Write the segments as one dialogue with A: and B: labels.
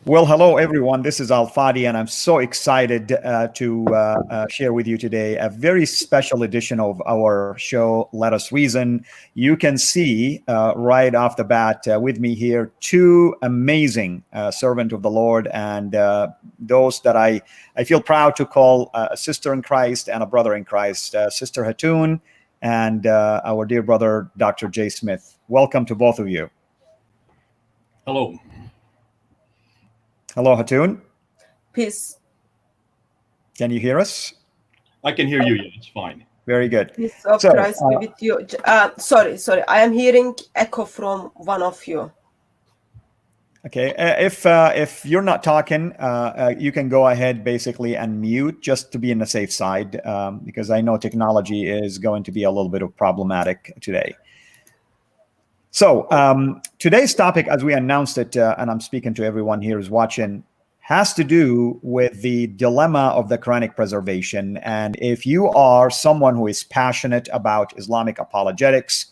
A: Well, hello everyone. This is Al Fadi, and I'm so excited to share with you today a very special edition of our show, Let Us Reason. You can see right off the bat with me here two amazing servant of the Lord, and those that I feel proud to call a sister in Christ and a brother in Christ, Sister Hatun and our dear brother, Dr. Jay Smith. Welcome to both of you.
B: Hello.
A: Hello, Hatun.
C: Peace.
A: Can you hear us?
B: I can hear you. Yeah, it's fine.
A: Very good.
C: Peace of Christ be with you. Sorry. I am hearing echo from one of you.
A: Okay. If you're not talking, you can go ahead basically and mute just to be in the safe side, because I know technology is going to be a little bit of problematic today. So today's topic, as we announced it, and I'm speaking to everyone here who's watching, has to do with the dilemma of the Quranic preservation. And if you are someone who is passionate about Islamic apologetics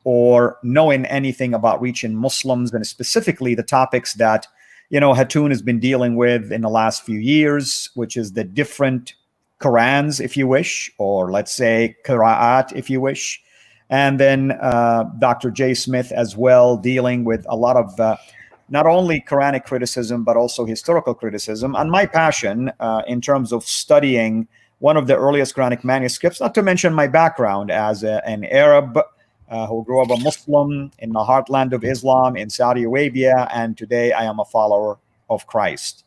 A: or knowing anything about reaching Muslims, and specifically the topics that, Hatun has been dealing with in the last few years, which is the different Qur'ans, if you wish, or let's say Qira'at, if you wish. And then Dr. Jay Smith as well, dealing with a lot of not only Quranic criticism, but also historical criticism. And my passion in terms of studying one of the earliest Quranic manuscripts, not to mention my background as an Arab who grew up a Muslim in the heartland of Islam in Saudi Arabia, and today I am a follower of Christ.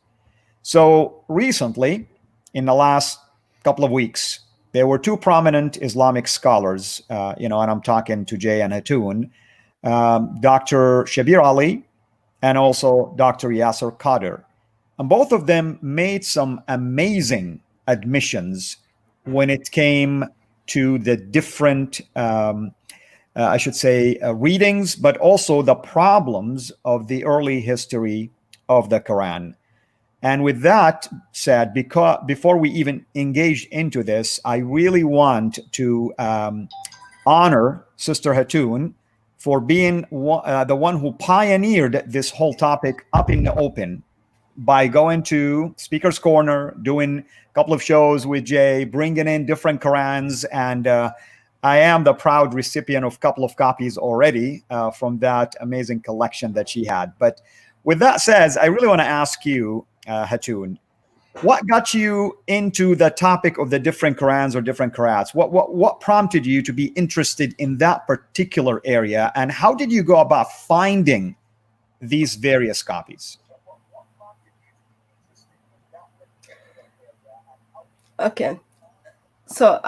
A: So recently, in the last couple of weeks, there were two prominent Islamic scholars, and I'm talking to Jay and Hatun, Dr. Shabir Ali and also Dr. Yasser Qadr. And both of them made some amazing admissions when it came to the different, readings, but also the problems of the early history of the Quran. And with that said, before we even engage into this, I really want to honor Sister Hatun for being the one who pioneered this whole topic up in the open by going to Speaker's Corner, doing a couple of shows with Jay, bringing in different Qurans. And I am the proud recipient of a couple of copies already from that amazing collection that she had. But with that said, I really want to ask you, Hatun, what got you into the topic of the different Qurans or different Qira'ats? What prompted you to be interested in that particular area, and how did you go about finding these various copies?
C: Okay, so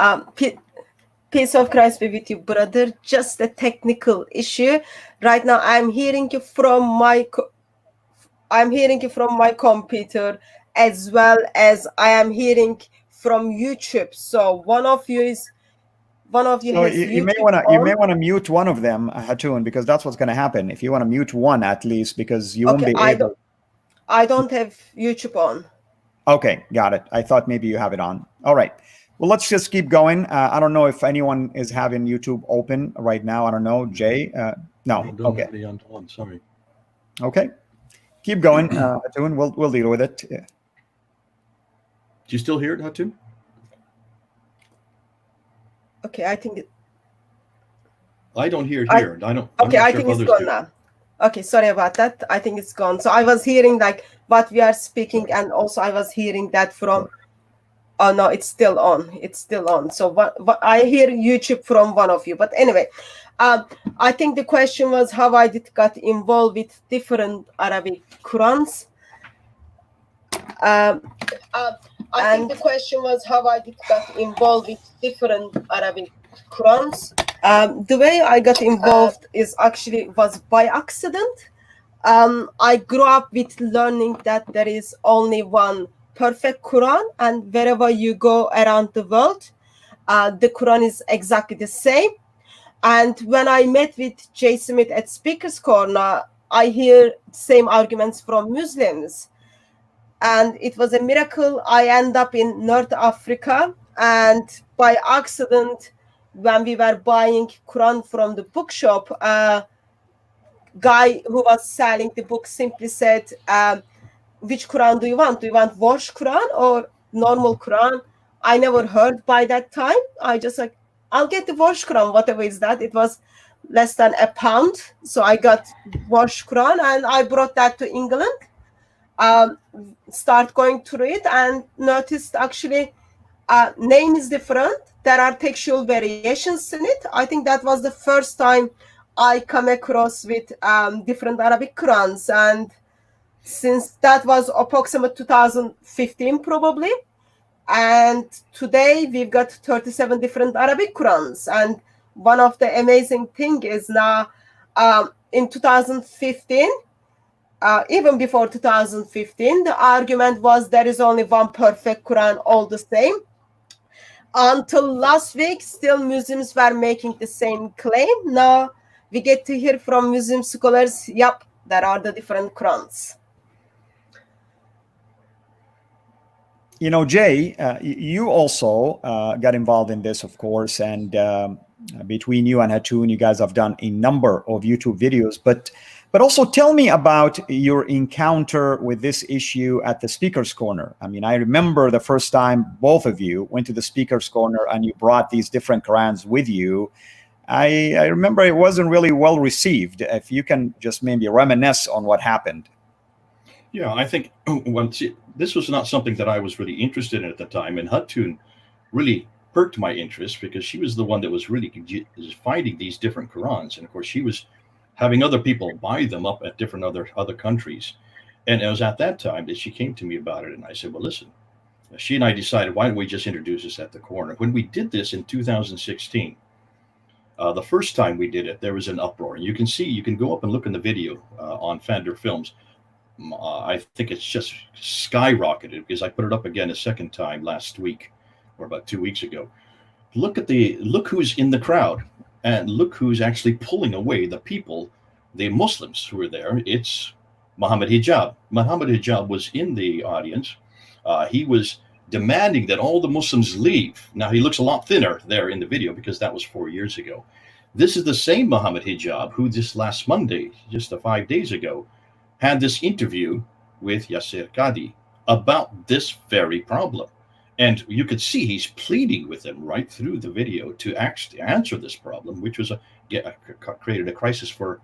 C: peace of Christ be with you, brother. Just a technical issue. Right now, I'm hearing you from my computer, as well as I am hearing from YouTube. So one of you has
A: you may want to mute one of them, Hatun, because that's what's going to happen. If you want to mute one at least, because you won't be able.
C: I don't have YouTube on.
A: Okay, got it. I thought maybe you have it on. All right. Well, let's just keep going. I don't know if anyone is having YouTube open right now. I don't know. Jay? No. Okay.
B: On, sorry.
A: Okay. Keep going, Hatun. We'll deal with it. Yeah.
B: Do you still hear it, Hatun?
C: Okay, I think
B: I don't hear it here. I don't.
C: Okay, I think it's gone now. Okay, sorry about that. I think it's gone. So I was hearing like what we are speaking, and also I was hearing that from. Oh no, it's still on. It's still on. So what I hear YouTube from one of you. But anyway, I think the question was how I got involved with different Arabic Qurans. I think the question was how I got involved with different Arabic Qurans. The way I got involved was by accident. I grew up with learning that there is only one perfect Quran, and wherever you go around the world, the Quran is exactly the same. And when I met with Jay Smith at Speaker's Corner, I hear same arguments from Muslims. And it was a miracle. I end up in North Africa, and by accident, when we were buying Quran from the bookshop, a guy who was selling the book simply said, which Quran do you want? Do you want wash Quran or normal Quran? I never heard by that time. I just like, I'll get the wash Quran, whatever is that. It was less than £1. So I got wash Quran and I brought that to England. Start going through it and noticed actually name is different. There are textual variations in it. I think that was the first time I come across with different Arabic Qurans. And since that was approximately 2015 probably, and today we've got 37 different Arabic Qurans. And one of the amazing thing is now in 2015, even before 2015, the argument was there is only one perfect Quran, all the same. Until last week, still Muslims were making the same claim. Now we get to hear from Muslim scholars, yep, there are the different Qurans.
A: You know, Jay, you also got involved in this, of course, and between you and Hatun, you guys have done a number of YouTube videos, but also tell me about your encounter with this issue at the Speaker's Corner. I mean, I remember the first time both of you went to the Speaker's Corner and you brought these different Qurans with you. I remember it wasn't really well received. If you can just maybe reminisce on what happened.
B: Yeah, I think this was not something that I was really interested in at the time, and Hatun really perked my interest because she was the one that was really finding these different Qurans, and of course she was having other people buy them up at different other countries. And it was at that time that she came to me about it, and I said, well, listen, she and I decided, why don't we just introduce this at the corner? When we did this in 2016, the first time we did it, there was an uproar. And you can go up and look in the video on Fander Films. I think it's just skyrocketed because I put it up again a second time last week or about 2 weeks ago. Look who's in the crowd. And look who's actually pulling away the people, the Muslims who were there. It's Muhammad Hijab. Muhammad Hijab was in the audience. He was demanding that all the Muslims leave. Now, he looks a lot thinner there in the video because that was 4 years ago. This is the same Muhammad Hijab who this last Monday, just 5 days ago, had this interview with Yasser Qadi about this very problem. And you could see he's pleading with him right through the video to actually answer this problem, which was created a crisis for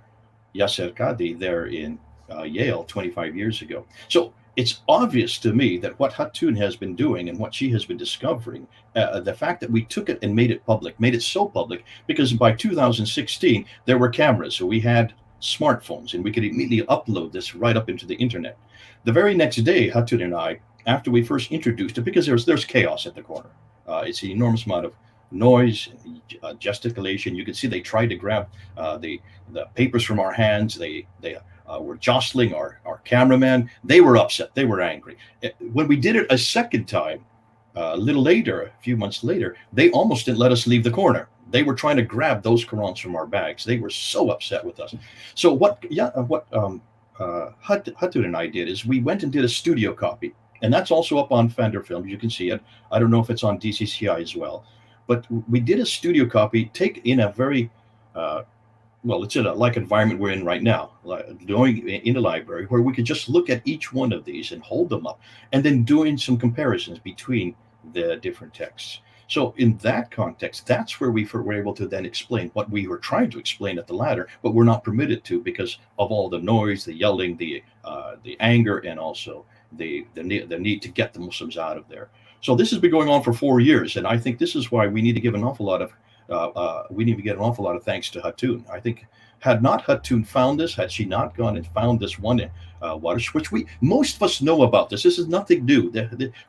B: Yasser Qadi there in Yale 25 years ago. So it's obvious to me that what Hatun has been doing and what she has been discovering, the fact that we took it and made it public, made it so public, because by 2016, there were cameras. So we had smartphones and we could immediately upload this right up into the internet. The very next day, Hatun and I, after we first introduced it, because there's chaos at the corner. It's an enormous amount of noise, gesticulation. You can see they tried to grab the papers from our hands. They were jostling our cameraman. They were upset. They were angry. When we did it a second time, a little later, a few months later, they almost didn't let us leave the corner. They were trying to grab those Qurans from our bags. They were so upset with us. So what Hatun and I did is we went and did a studio copy. And that's also up on Fender Films. You can see it. I don't know if it's on DCCI as well. But we did a studio copy, take in a very, it's in a like environment we're in right now, going in a library where we could just look at each one of these and hold them up and then doing some comparisons between the different texts. So in that context, that's where we were able to then explain what we were trying to explain at the ladder, but we're not permitted to because of all the noise, the yelling, the anger, and also the need to get the Muslims out of there. So this has been going on for 4 years, and I think this is why we need to give an awful lot of thanks to Hatun. I think had not Hatun found this, had she not gone and found this one which most of us know about this. This is nothing new.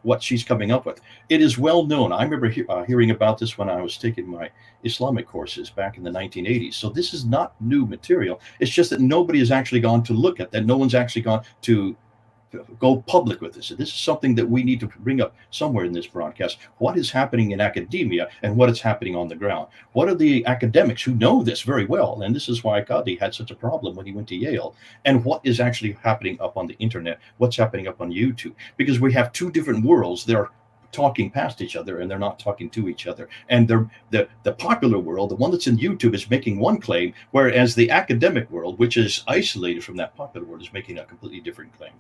B: What she's coming up with, it is well known. I remember hearing about this when I was taking my Islamic courses back in the 1980s. So this is not new material. It's just that nobody has actually gone to look at that. No one's actually gone to go public with this. This is something that we need to bring up somewhere in this broadcast. What is happening in academia and what is happening on the ground? What are the academics who know this very well? And this is why Qadi had such a problem when he went to Yale. And what is actually happening up on the internet? What's happening up on YouTube? Because we have two different worlds. They're talking past each other and they're not talking to each other. And the popular world, the one that's in YouTube, is making one claim, whereas the academic world, which is isolated from that popular world, is making a completely different claim.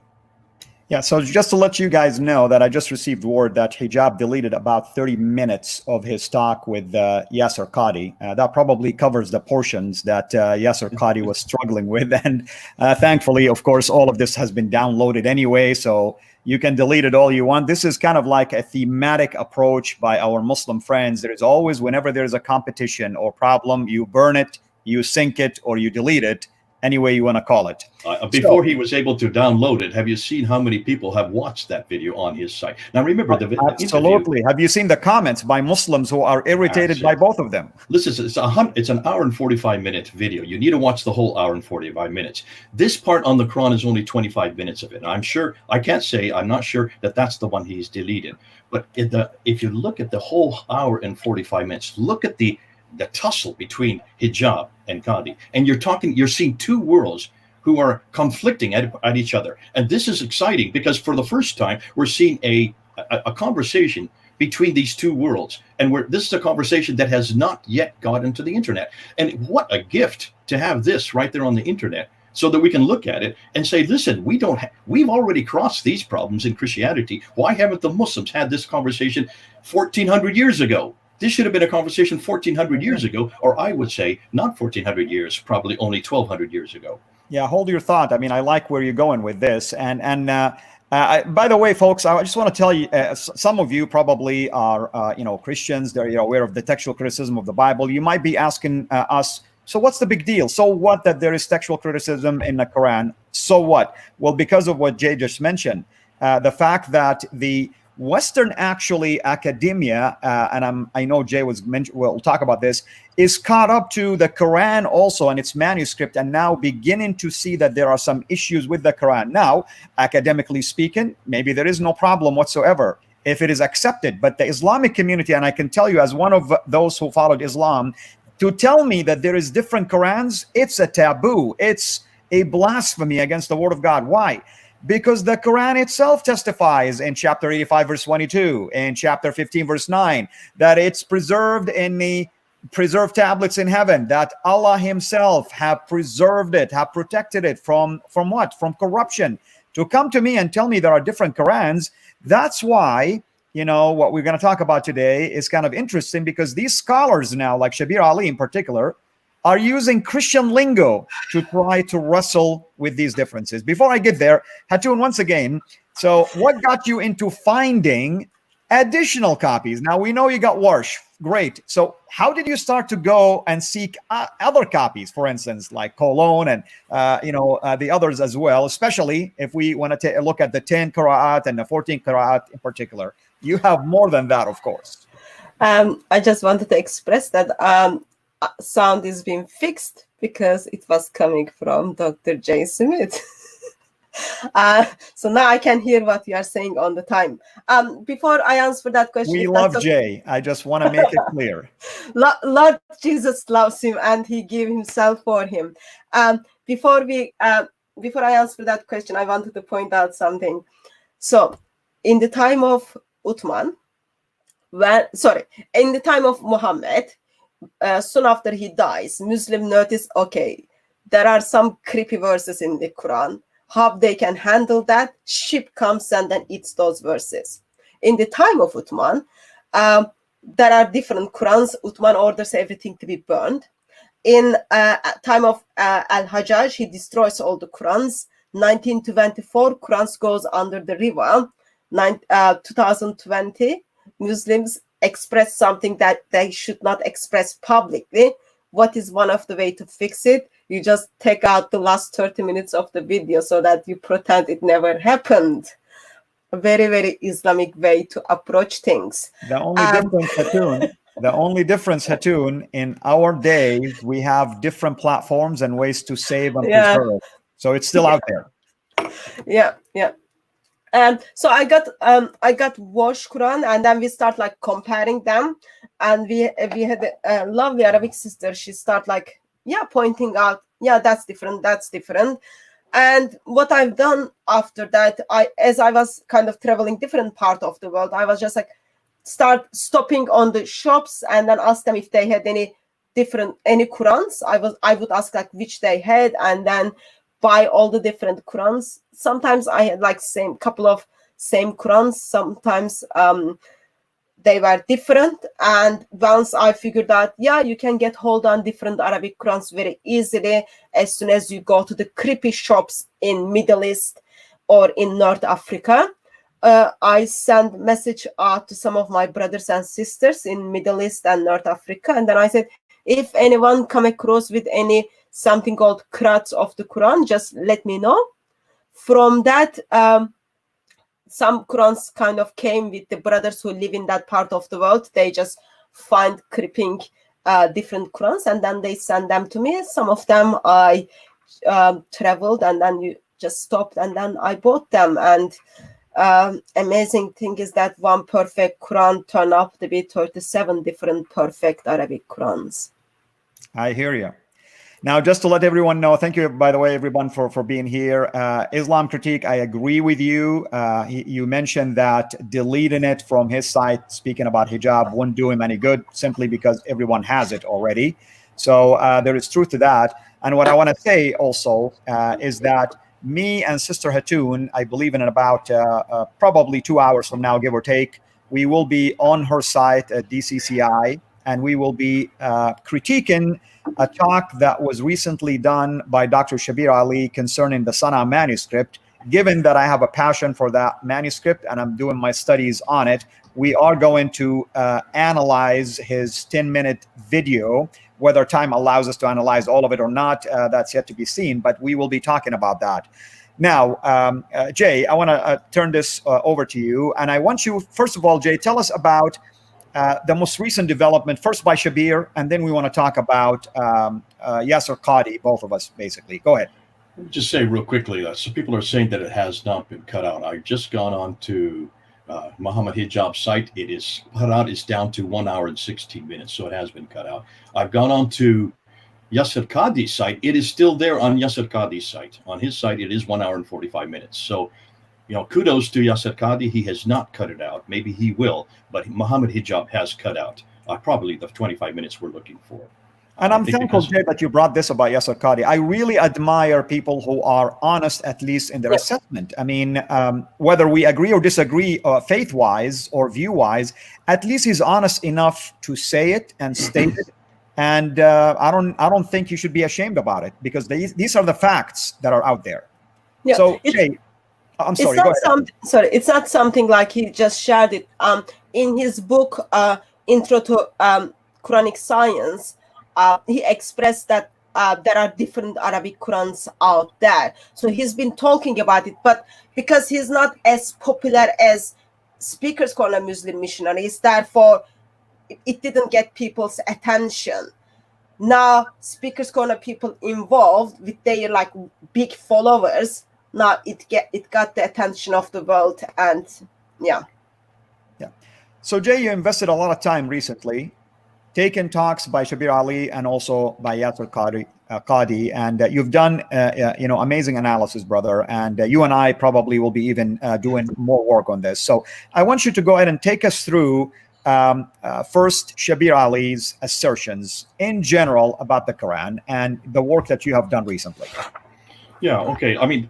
A: Yeah, so just to let you guys know that I just received word that Hijab deleted about 30 minutes of his talk with Yasser Qadi. That probably covers the portions that Yasser Qadi was struggling with. And thankfully, of course, all of this has been downloaded anyway, so you can delete it all you want. This is kind of like a thematic approach by our Muslim friends. There is always, whenever there's a competition or problem, you burn it, you sink it, or you delete it, any way you want to call it.
B: Before he was able to download it, have you seen how many people have watched that video on his site? Now, remember the
A: absolutely. Have you seen the comments by Muslims who are irritated by both of them?
B: Listen, it's an hour and 45-minute video. You need to watch the whole hour and 45 minutes. This part on the Quran is only 25 minutes of it. And I'm not sure that that's the one he's deleted. But if you look at the whole hour and 45 minutes, look at the tussle between Hijab and Qadi, and you're seeing two worlds who are conflicting at each other. And this is exciting because for the first time we're seeing a conversation between these two worlds, and this is a conversation that has not yet gotten to the internet. And what a gift to have this right there on the internet, so that we can look at it and say, listen, we've already crossed these problems in Christianity. Why haven't the Muslims had this conversation 1400 years ago? This should have been a conversation 1400 years ago, or I would say not 1400 years, probably only 1200 years ago.
A: Yeah, hold your thought. I mean, I like where you're going with this. And by the way, folks, I just want to tell you, some of you probably are, Christians. They're aware of the textual criticism of the Bible. You might be asking us, so what's the big deal? So what that there is textual criticism in the Quran? So what? Well, because of what Jay just mentioned, the fact that the Western academia, and I know Jay will talk about this, is caught up to the Quran also and its manuscript, and now beginning to see that there are some issues with the Quran. Now, academically speaking, maybe there is no problem whatsoever if it is accepted. But the Islamic community, and I can tell you as one of those who followed Islam, to tell me that there is different Qurans, it's a taboo. It's a blasphemy against the word of God. Why? Because the Quran itself testifies in chapter 85, verse 22, and chapter 15, verse 9, that it's preserved in the preserved tablets in heaven, that Allah himself have preserved it, have protected it from what? From corruption. To come to me and tell me there are different Qurans, that's why, what we're going to talk about today is kind of interesting, because these scholars now, like Shabir Ali in particular, are using Christian lingo to try to wrestle with these differences. Before I get there, Hatun, once again, so what got you into finding additional copies? Now, we know you got Warsh. Great. So how did you start to go and seek other copies, for instance, like Cologne and, the others as well, especially if we want to look at the 10 Qira'at and the 14 Qira'at in particular? You have more than that, of course.
C: I just wanted to express that sound is being fixed because it was coming from Dr. J. Smith. So now I can hear what you are saying on the time. Before I answer that question,
A: we love Jay. I just want to make it clear.
C: Lord Jesus loves him, and he gave himself for him. Before I answer that question, I wanted to point out something. So, in the time of Uthman, in the time of Muhammad, soon after he dies, Muslim notice, okay, there are some creepy verses in the Quran. How they can handle that? Ship comes and then eats those verses. In the time of Uthman, there are different Qurans. Uthman orders everything to be burned. In time of Al-Hajjaj, he destroys all the Qurans. 1924, Qurans goes under the river. 2020, Muslims express something that they should not express publicly. What is one of the way to fix it? You just take out the last 30 minutes of the video so that you pretend it never happened. A very, very Islamic way to approach things.
A: The only difference, Hatun, in our days, we have different platforms and ways to save and preserve. So it's still out there.
C: Yeah. So I got Warsh Quran, and then we start like comparing them, and we had a lovely Arabic sister. She start like pointing out, that's different. And what I've done after that, as I was kind of traveling different part of the world, I was just like start stopping on the shops and then ask them if they had any Qurans. I would ask like which they had, and then buy all the different Qurans. Sometimes I had like couple of same Qurans. Sometimes they were different. And once I figured out, yeah, you can get hold on different Arabic Qurans very easily as soon as you go to the creepy shops in Middle East or in North Africa. I sent message out to some of my brothers and sisters in Middle East and North Africa. And then I said, if anyone come across with something called Qur'an of the Quran, just let me know. From that, some Qurans kind of came with the brothers who live in that part of the world. They just find creeping different Qurans, and then they send them to me. Some of them I traveled, and then you just stopped, and then I bought them. And amazing thing is that one perfect Quran turned out to be 37 different perfect Arabic Qurans.
A: I hear you. Now, just to let everyone know, thank you, by the way, everyone, for being here. Islam Critique, I agree with you. You mentioned that deleting it from his site, speaking about hijab, wouldn't do him any good, simply because everyone has it already. So there is truth to that. And what I want to say also is that me and Sister Hatun, I believe in about probably 2 hours from now, give or take, we will be on her site at DCCI, and we will be critiquing a talk that was recently done by Dr. Shabir Ali concerning the Sana manuscript. Given that I have a passion for that manuscript and I'm doing my studies on it, we are going to analyze his 10-minute video. Whether time allows us to analyze all of it or not, that's yet to be seen, but we will be talking about that. Now, Jay, I want to turn this over to you. And I want you, first of all, Jay, tell us about the most recent development, first by Shabir, and then we want to talk about Yasser Qadi, both of us, basically. Go ahead.
B: Let me just say real quickly, so people are saying that it has not been cut out. I've just gone on to Muhammad Hijab's site. It is cut out. It's down to 1 hour and 16 minutes, so it has been cut out. I've gone on to Yasser Qadi's site. It is still there on Yasser Qadi's site. On his site, it is 1 hour and 45 minutes. So, you know, kudos to Yasser Qadi. He has not cut it out. Maybe he will, but Muhammad Hijab has cut out probably the 25 minutes we're looking for.
A: And I'm thankful, Jay, that you brought this about Yasser Qadi. I really admire people who are honest, at least in their assessment. I mean, whether we agree or disagree faith-wise or view-wise, at least he's honest enough to say it and state it. And I don't think you should be ashamed about it, because these are the facts that are out there. Yeah. So, Jay, I'm sorry.
C: It's not something like he just shared it. In his book, Intro to Quranic Science, he expressed that there are different Arabic Qurans out there. So he's been talking about it, but because he's not as popular as Speaker's Corner Muslim Missionaries, therefore it didn't get people's attention. Now, Speaker's Corner people involved with their like big followers, now it got the attention of the world, and yeah.
A: So Jay, you invested a lot of time recently taken talks by Shabir Ali and also by Yasser Qadi, and you've done amazing analysis, brother. And you and I probably will be even doing more work on this. So I want you to go ahead and take us through first Shabir Ali's assertions in general about the Quran and the work that you have done recently.
B: Yeah. Okay. I mean,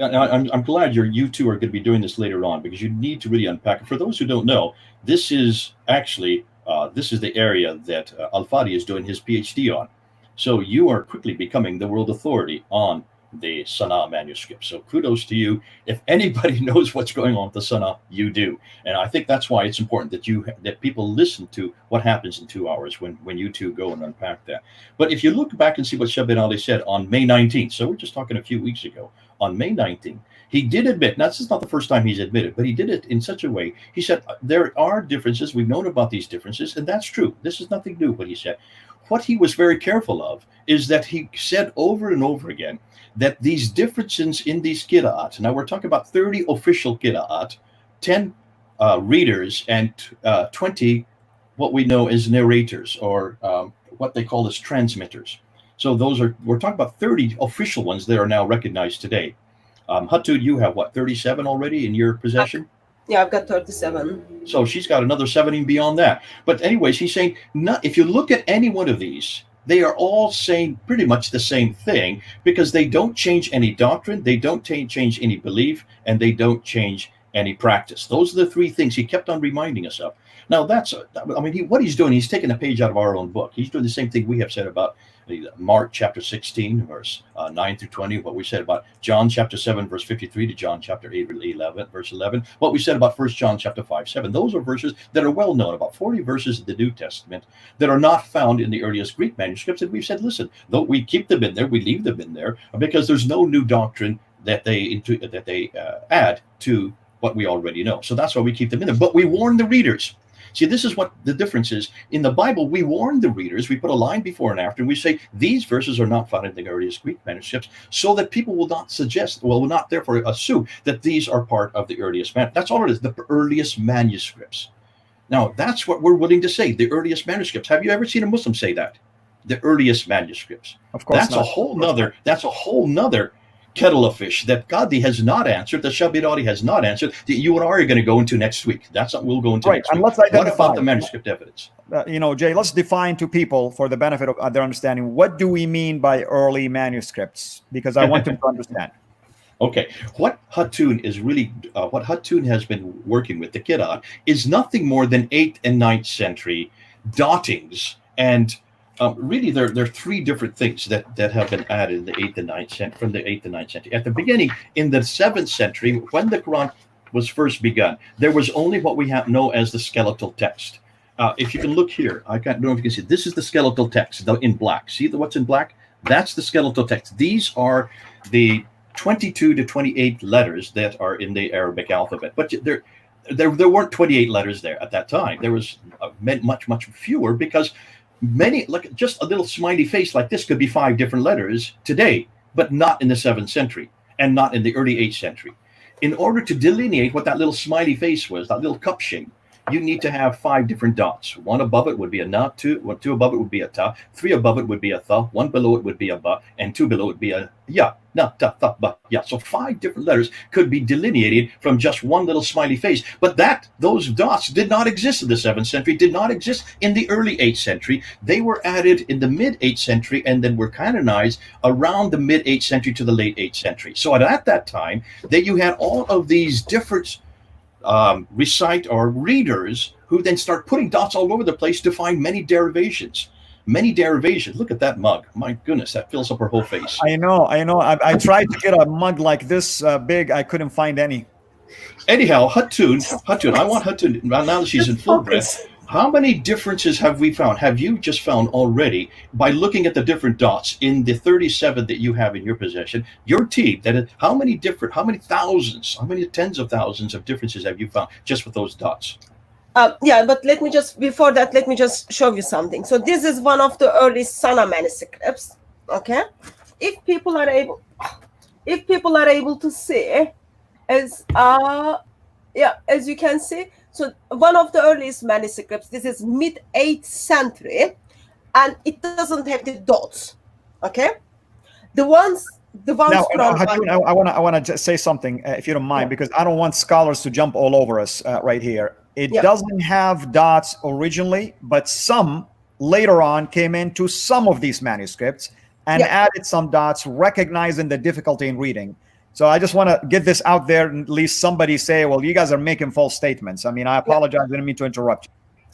B: I'm glad you two are going to be doing this later on, because you need to really unpack it. For those who don't know, this is actually this is the area that Al-Fadi is doing his PhD on. So you are quickly becoming the world authority on the Sana manuscript. So kudos to you. If anybody knows what's going on with the Sana, you do. And I think that's why it's important that people listen to what happens in 2 hours when you two go and unpack that. But if you look back and see what Shabir Ali said on May 19th, so we're just talking a few weeks ago, on May 19th, he did admit, now this is not the first time he's admitted, but he did it in such a way. He said, there are differences. We've known about these differences, and that's true. This is nothing new, what he said. What he was very careful of is that he said over and over again that these differences in these qira'at, now we're talking about 30 official qira'at, 10 readers, and 20 what we know as narrators, or what they call as transmitters. So we're talking about 30 official ones that are now recognized today. Hatun, you have what, 37 already in your possession?
C: Yeah, I've got 37.
B: So she's got another 70 beyond that. But anyways, he's saying, if you look at any one of these, they are all saying pretty much the same thing, because they don't change any doctrine, they don't change any belief, and they don't change any practice. Those are the three things he kept on reminding us of. Now, what he's doing, he's taking a page out of our own book. He's doing the same thing we have said about Mark chapter 16, verse 9 through 20, what we said about John chapter 7, verse 53 to John chapter 8, verse 11, what we said about 1 John chapter 5, 7. Those are verses that are well known, about 40 verses in the New Testament that are not found in the earliest Greek manuscripts. And we've said, listen, though we keep them in there, we leave them in there because there's no new doctrine that they add to what we already know. So that's why we keep them in there. But we warn the readers. See, this is what the difference is. In the Bible, we warn the readers. We put a line before and after, and we say these verses are not found in the earliest Greek manuscripts, so that people will not will not therefore assume that these are part of the earliest That's all it is, the earliest manuscripts. Now, that's what we're willing to say, the earliest manuscripts. Have you ever seen a Muslim say that? The earliest manuscripts.
A: Of course
B: That's a whole nother kettle of fish that Qadi has not answered, that Shabirari has not answered, that you and I are going to go into next week. That's what we'll go into next week.
A: And let's identify,
B: what about the manuscript evidence?
A: Jay, let's define to people, for the benefit of their understanding, what do we mean by early manuscripts? Because I want them to understand.
B: Okay, what Hatun has been working with, the Qur'an, is nothing more than 8th and 9th century dottings, and really, there are three different things that have been added in the 8th and 9th century, from the 8th and 9th century. At the beginning, in the 7th century, when the Quran was first begun, there was only what we know as the skeletal text. If you can look here, I don't know if you can see, this is the skeletal text in black. See what's in black? That's the skeletal text. These are the 22 to 28 letters that are in the Arabic alphabet. But there weren't 28 letters there at that time. There was much fewer, because many, like just a little smiley face like this could be 5 different letters today, but not in the 7th century and not in the early 8th century. In order to delineate what that little smiley face was, that little cup shape, you need to have 5 different dots. 1 above it would be a na, 2 above it would be a ta, 3 above it would be a tha, 1 below it would be a ba, and 2 below it would be a ya, na, ta, tha, ba, ya. So 5 different letters could be delineated from just one little smiley face. But those dots did not exist in the 7th century, did not exist in the early 8th century. They were added in the mid 8th century and then were canonized around the mid 8th century to the late 8th century. So at that time, that you had all of these different readers who then start putting dots all over the place to find many derivations. Look at that mug. My goodness, that fills up her whole face.
A: I know. I tried to get a mug like this big. I couldn't find any.
B: Anyhow, Hatun, I want Hatun, now that she's in full breath, how many differences have we found? Have you just found already by looking at the different dots in the 37 that you have in your possession? Your team, how many tens of thousands of differences have you found just with those dots?
C: But before that, let me just show you something. So this is one of the early Sana manuscripts. Okay, if people are able to see, as you can see. So one of the earliest manuscripts, this is mid 8th century, and it doesn't have the dots. Okay, the ones. Now,
A: Hatun, I want to say something, if you don't mind, because I don't want scholars to jump all over us right here. It doesn't have dots originally, but some later on came into some of these manuscripts and added some dots, recognizing the difficulty in reading. So I just want to get this out there, and at least somebody say, well, you guys are making false statements. I mean, I apologize. I didn't mean to interrupt you.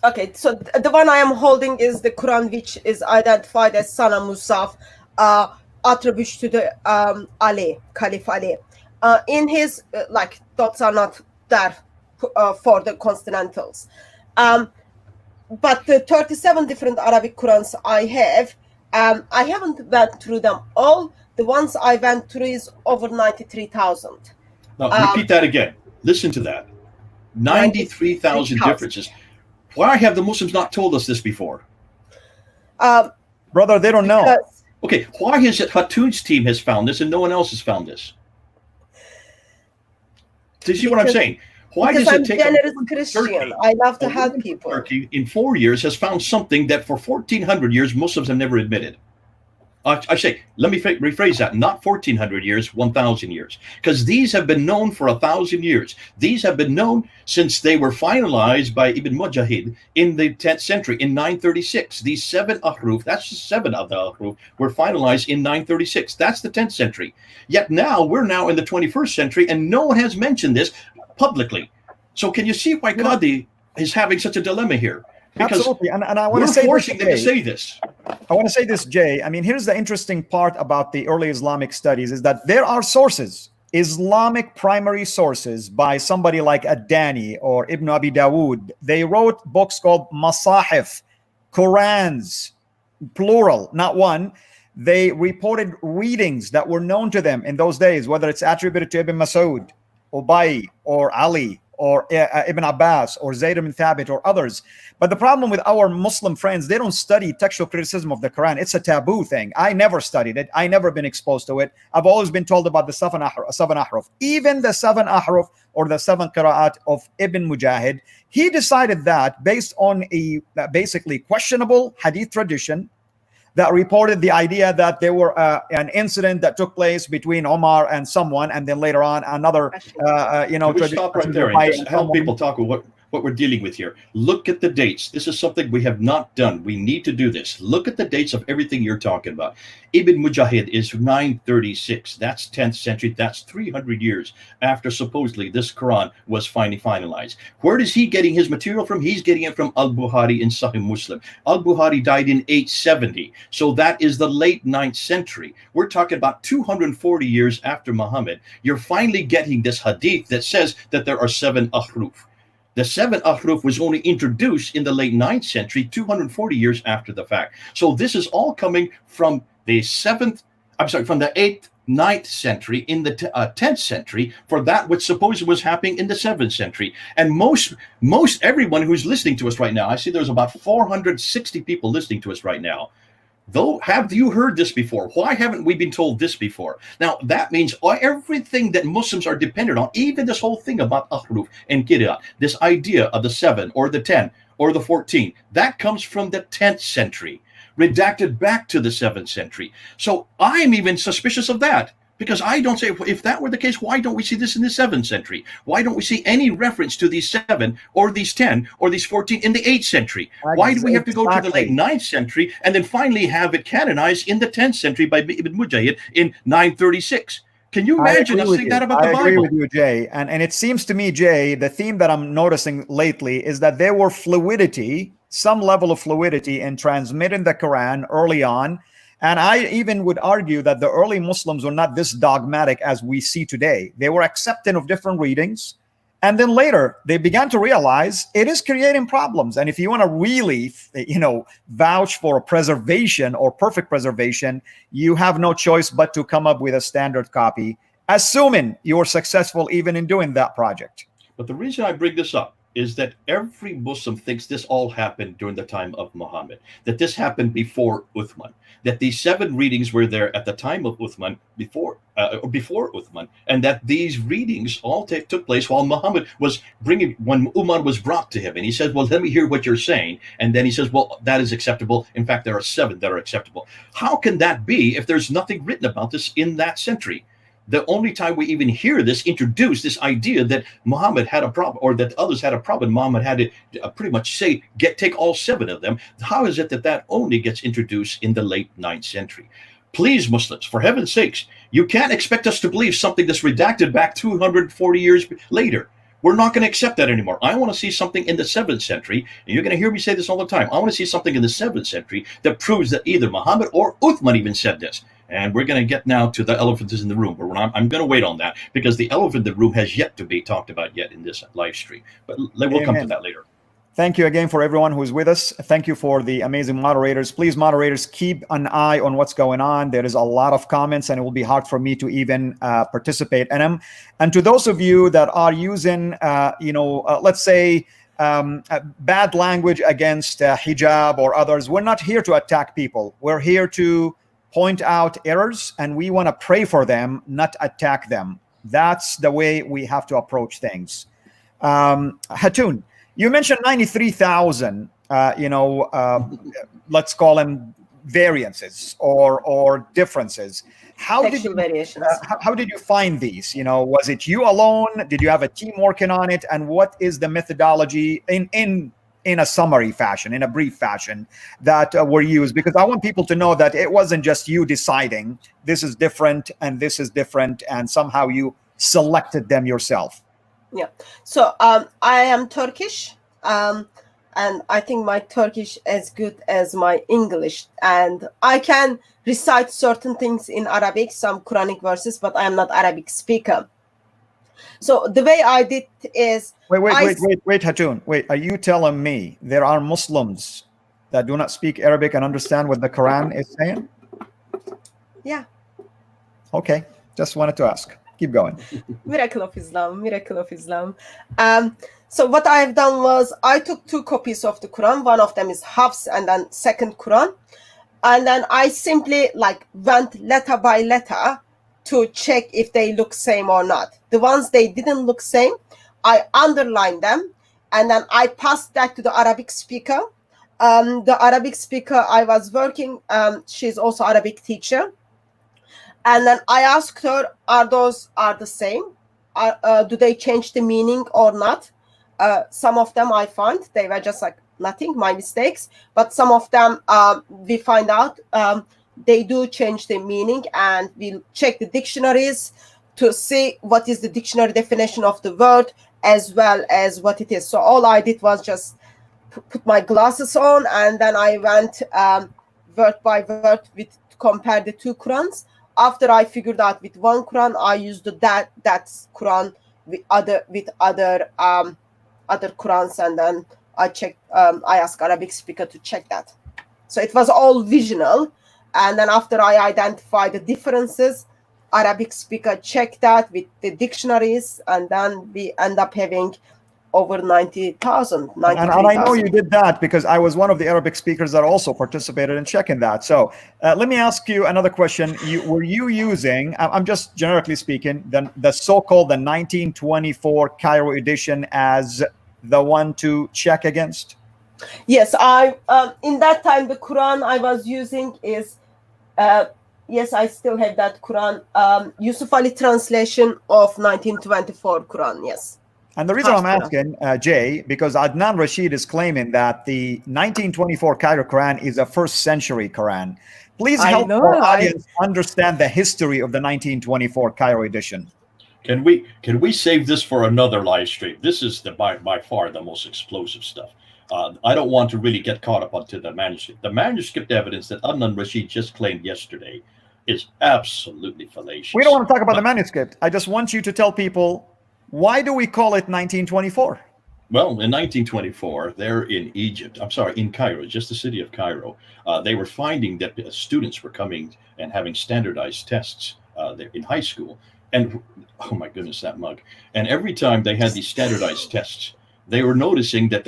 C: Okay, so the one I am holding is the Quran, which is identified as Sana Musaf, attributes to the Ali, Caliph Ali. In his, dots are not there for the consonantals. But the 37 different Arabic Qurans I have, I haven't went through them all. The ones I went through is over 93,000.
B: Now, repeat that again. Listen to that. 93,000 differences. Why have the Muslims not told us this before?
A: Brother, they don't know.
B: Okay, why is it Hatun's team has found this and no one else has found this? Do you see what I'm saying? Why does it take
C: generous Christian? I love to help people.
B: Turkey in 4 years has found something that for 1,400 years Muslims have never admitted. I say, let me rephrase that, not 1400 years, 1000 years, because these have been known for 1000 years. These have been known since they were finalized by Ibn Mujahid in the 10th century in 936. These 7 ahruf, that's just 7 of the ahruf, were finalized in 936. That's the 10th century. Yet now we're now in the 21st century and no one has mentioned this publicly. So can you see why Qadi is having such a dilemma here? Because
A: absolutely, and I want to
B: we're
A: say
B: forcing
A: this,
B: them to say this.
A: I want to say this, Jay. I mean, here's the interesting part about the early Islamic studies is that there are sources, Islamic primary sources by somebody like Ad-Dani or Ibn Abi Dawood. They wrote books called Masahif, Qur'ans, plural, not one. They reported readings that were known to them in those days, whether it's attributed to Ibn Mas'ud, Ubay, or Ali, or Ibn Abbas, or Zayd ibn Thabit, or others. But the problem with our Muslim friends, they don't study textual criticism of the Quran. It's a taboo thing. I never studied it. I never been exposed to it. I've always been told about the 7 ahruf. Even the 7 ahruf, or the 7 qira'at of Ibn Mujahid, he decided that based on a basically questionable hadith tradition that reported the idea that there were an incident that took place between Omar and someone, and then later on another,
B: Can we stop right there and just help people talk about what we're dealing with here? Look at the dates. This is something we have not done. We need to do this. Look at the dates of everything you're talking about. Ibn Mujahid is 936. That's 10th century. That's 300 years after supposedly this Quran was finally finalized. Where is he getting his material from? He's getting it from Al-Bukhari in Sahih Muslim. Al-Bukhari died in 870. So that is the late 9th century. We're talking about 240 years after Muhammad. You're finally getting this hadith that says that there are 7 ahruf. The 7 ahruf was only introduced in the late 9th century, 240 years after the fact. So this is all coming from the 8th, 9th century, in the 10th century, for that which supposedly was happening in the 7th century. And most everyone who's listening to us right now, I see there's about 460 people listening to us right now. Though, have you heard this before? Why haven't we been told this before? Now, that means everything that Muslims are dependent on, even this whole thing about ahruf and qira'at, this idea of the 7 or the 10 or the 14, that comes from the 10th century, redacted back to the 7th century. So I'm even suspicious of that. Because I don't say, if that were the case, why don't we see this in the 7th century? Why don't we see any reference to these 7 or these 10 or these 14 in the 8th century? Why do we have to go to the late 9th century and then finally have it canonized in the 10th century by Ibn Mujahid in 936? Can you imagine us saying that about the Bible?
A: I agree with you, Jay. And it seems to me, Jay, the theme that I'm noticing lately is that there were fluidity, some level of fluidity in transmitting the Quran early on. And I even would argue that the early Muslims were not this dogmatic as we see today. They were accepting of different readings. And then later, they began to realize it is creating problems. And if you want to really, vouch for a preservation or perfect preservation, you have no choice but to come up with a standard copy, assuming you're successful even in doing that project.
B: But the reason I bring this up is that every Muslim thinks this all happened during the time of Muhammad, that this happened before Uthman, that these 7 readings were there at the time of Uthman, before Uthman, and that these readings all took place while Muhammad was when Umar was brought to him. And he says, well, let me hear what you're saying. And then he says, well, that is acceptable. In fact, there are 7 that are acceptable. How can that be if there's nothing written about this in that century? The only time we even hear this introduce this idea that Muhammad had a problem, or that others had a problem, Muhammad had to pretty much say, take all 7 of them. How is it that only gets introduced in the late 9th century? Please, Muslims, for heaven's sakes, you can't expect us to believe something that's redacted back 240 years later. We're not going to accept that anymore. I want to see something in the 7th century, and you're going to hear me say this all the time. I want to see something in the 7th century that proves that either Muhammad or Uthman even said this. And we're going to get now to the elephant is in the room, but I'm going to wait on that because the elephant in the room has yet to be talked about yet in this live stream. But we'll come to that later.
A: Thank you again for everyone who is with us. Thank you for the amazing moderators. Please, moderators, keep an eye on what's going on. There is a lot of comments, and it will be hard for me to even participate in them. And to those of you that are using, let's say, bad language against hijab or others, we're not here to attack people. We're here to point out errors, and we want to pray for them, not attack them. That's the way we have to approach things. Hatun, you mentioned 93,000, let's call them variances or differences.
C: Textual variations.
A: How did you find these? Was it you alone? Did you have a team working on it? And what is the methodology in a summary fashion, in a brief fashion, that were used? Because I want people to know that it wasn't just you deciding this is different and this is different, and somehow you selected them yourself.
C: Yeah. So I am Turkish, and I think my Turkish as good as my English, and I can recite certain things in Arabic, some Quranic verses, but I am not Arabic speaker. So the way I did is
A: wait, Hatun. Wait, are you telling me there are Muslims that do not speak Arabic and understand what the Quran is saying?
C: Yeah.
A: Okay, just wanted to ask. Keep going.
C: Miracle of Islam, miracle of Islam. So what I have done was I took 2 copies of the Quran. One of them is Hafs, and then second Quran. And then I simply went letter by letter to check if they look same or not. The ones they didn't look same, I underlined them, and then I passed that to the Arabic speaker. The Arabic speaker I was working, she's also Arabic teacher. And then I asked her, are the same? Do they change the meaning or not? Some of them I found they were just nothing, my mistakes. But some of them we find out they do change the meaning, and we'll check the dictionaries to see what is the dictionary definition of the word as well as what it is. So all I did was just put my glasses on, and then I went word by word compare the 2 Qurans. After I figured out with one Quran, I used that Quran with other Qurans, and then I checked. I asked Arabic speaker to check that. So it was all visual, and then after I identified the differences, Arabic speaker checked that with the dictionaries, and then we end up having over 90,000.
A: And I know you did that because I was one of the Arabic speakers that also participated in checking that. So let me ask you another question. Were you using, I'm just generically speaking, the so-called the 1924 Cairo edition as the one to check against?
C: Yes, in that time the Quran I was using is, yes, I still have that Quran, Yusuf Ali translation of 1924 Quran, yes.
A: And the reason I'm asking, Jay, because Adnan Rashid is claiming that the 1924 Cairo Quran is a first century Quran. Please help our audience understand the history of the 1924 Cairo edition.
B: Can we save this for another live stream? This is by far the most explosive stuff. I don't want to really get caught up onto the manuscript. The manuscript evidence that Adnan Rashid just claimed yesterday is absolutely fallacious.
A: We don't want to talk about the manuscript. I just want you to tell people, why do we call it 1924?
B: Well, in 1924, they're in Egypt. I'm sorry, in Cairo, just the city of Cairo. They were finding that students were coming and having standardized tests in high school. And oh my goodness, that mug. And every time they had these standardized tests, they were noticing that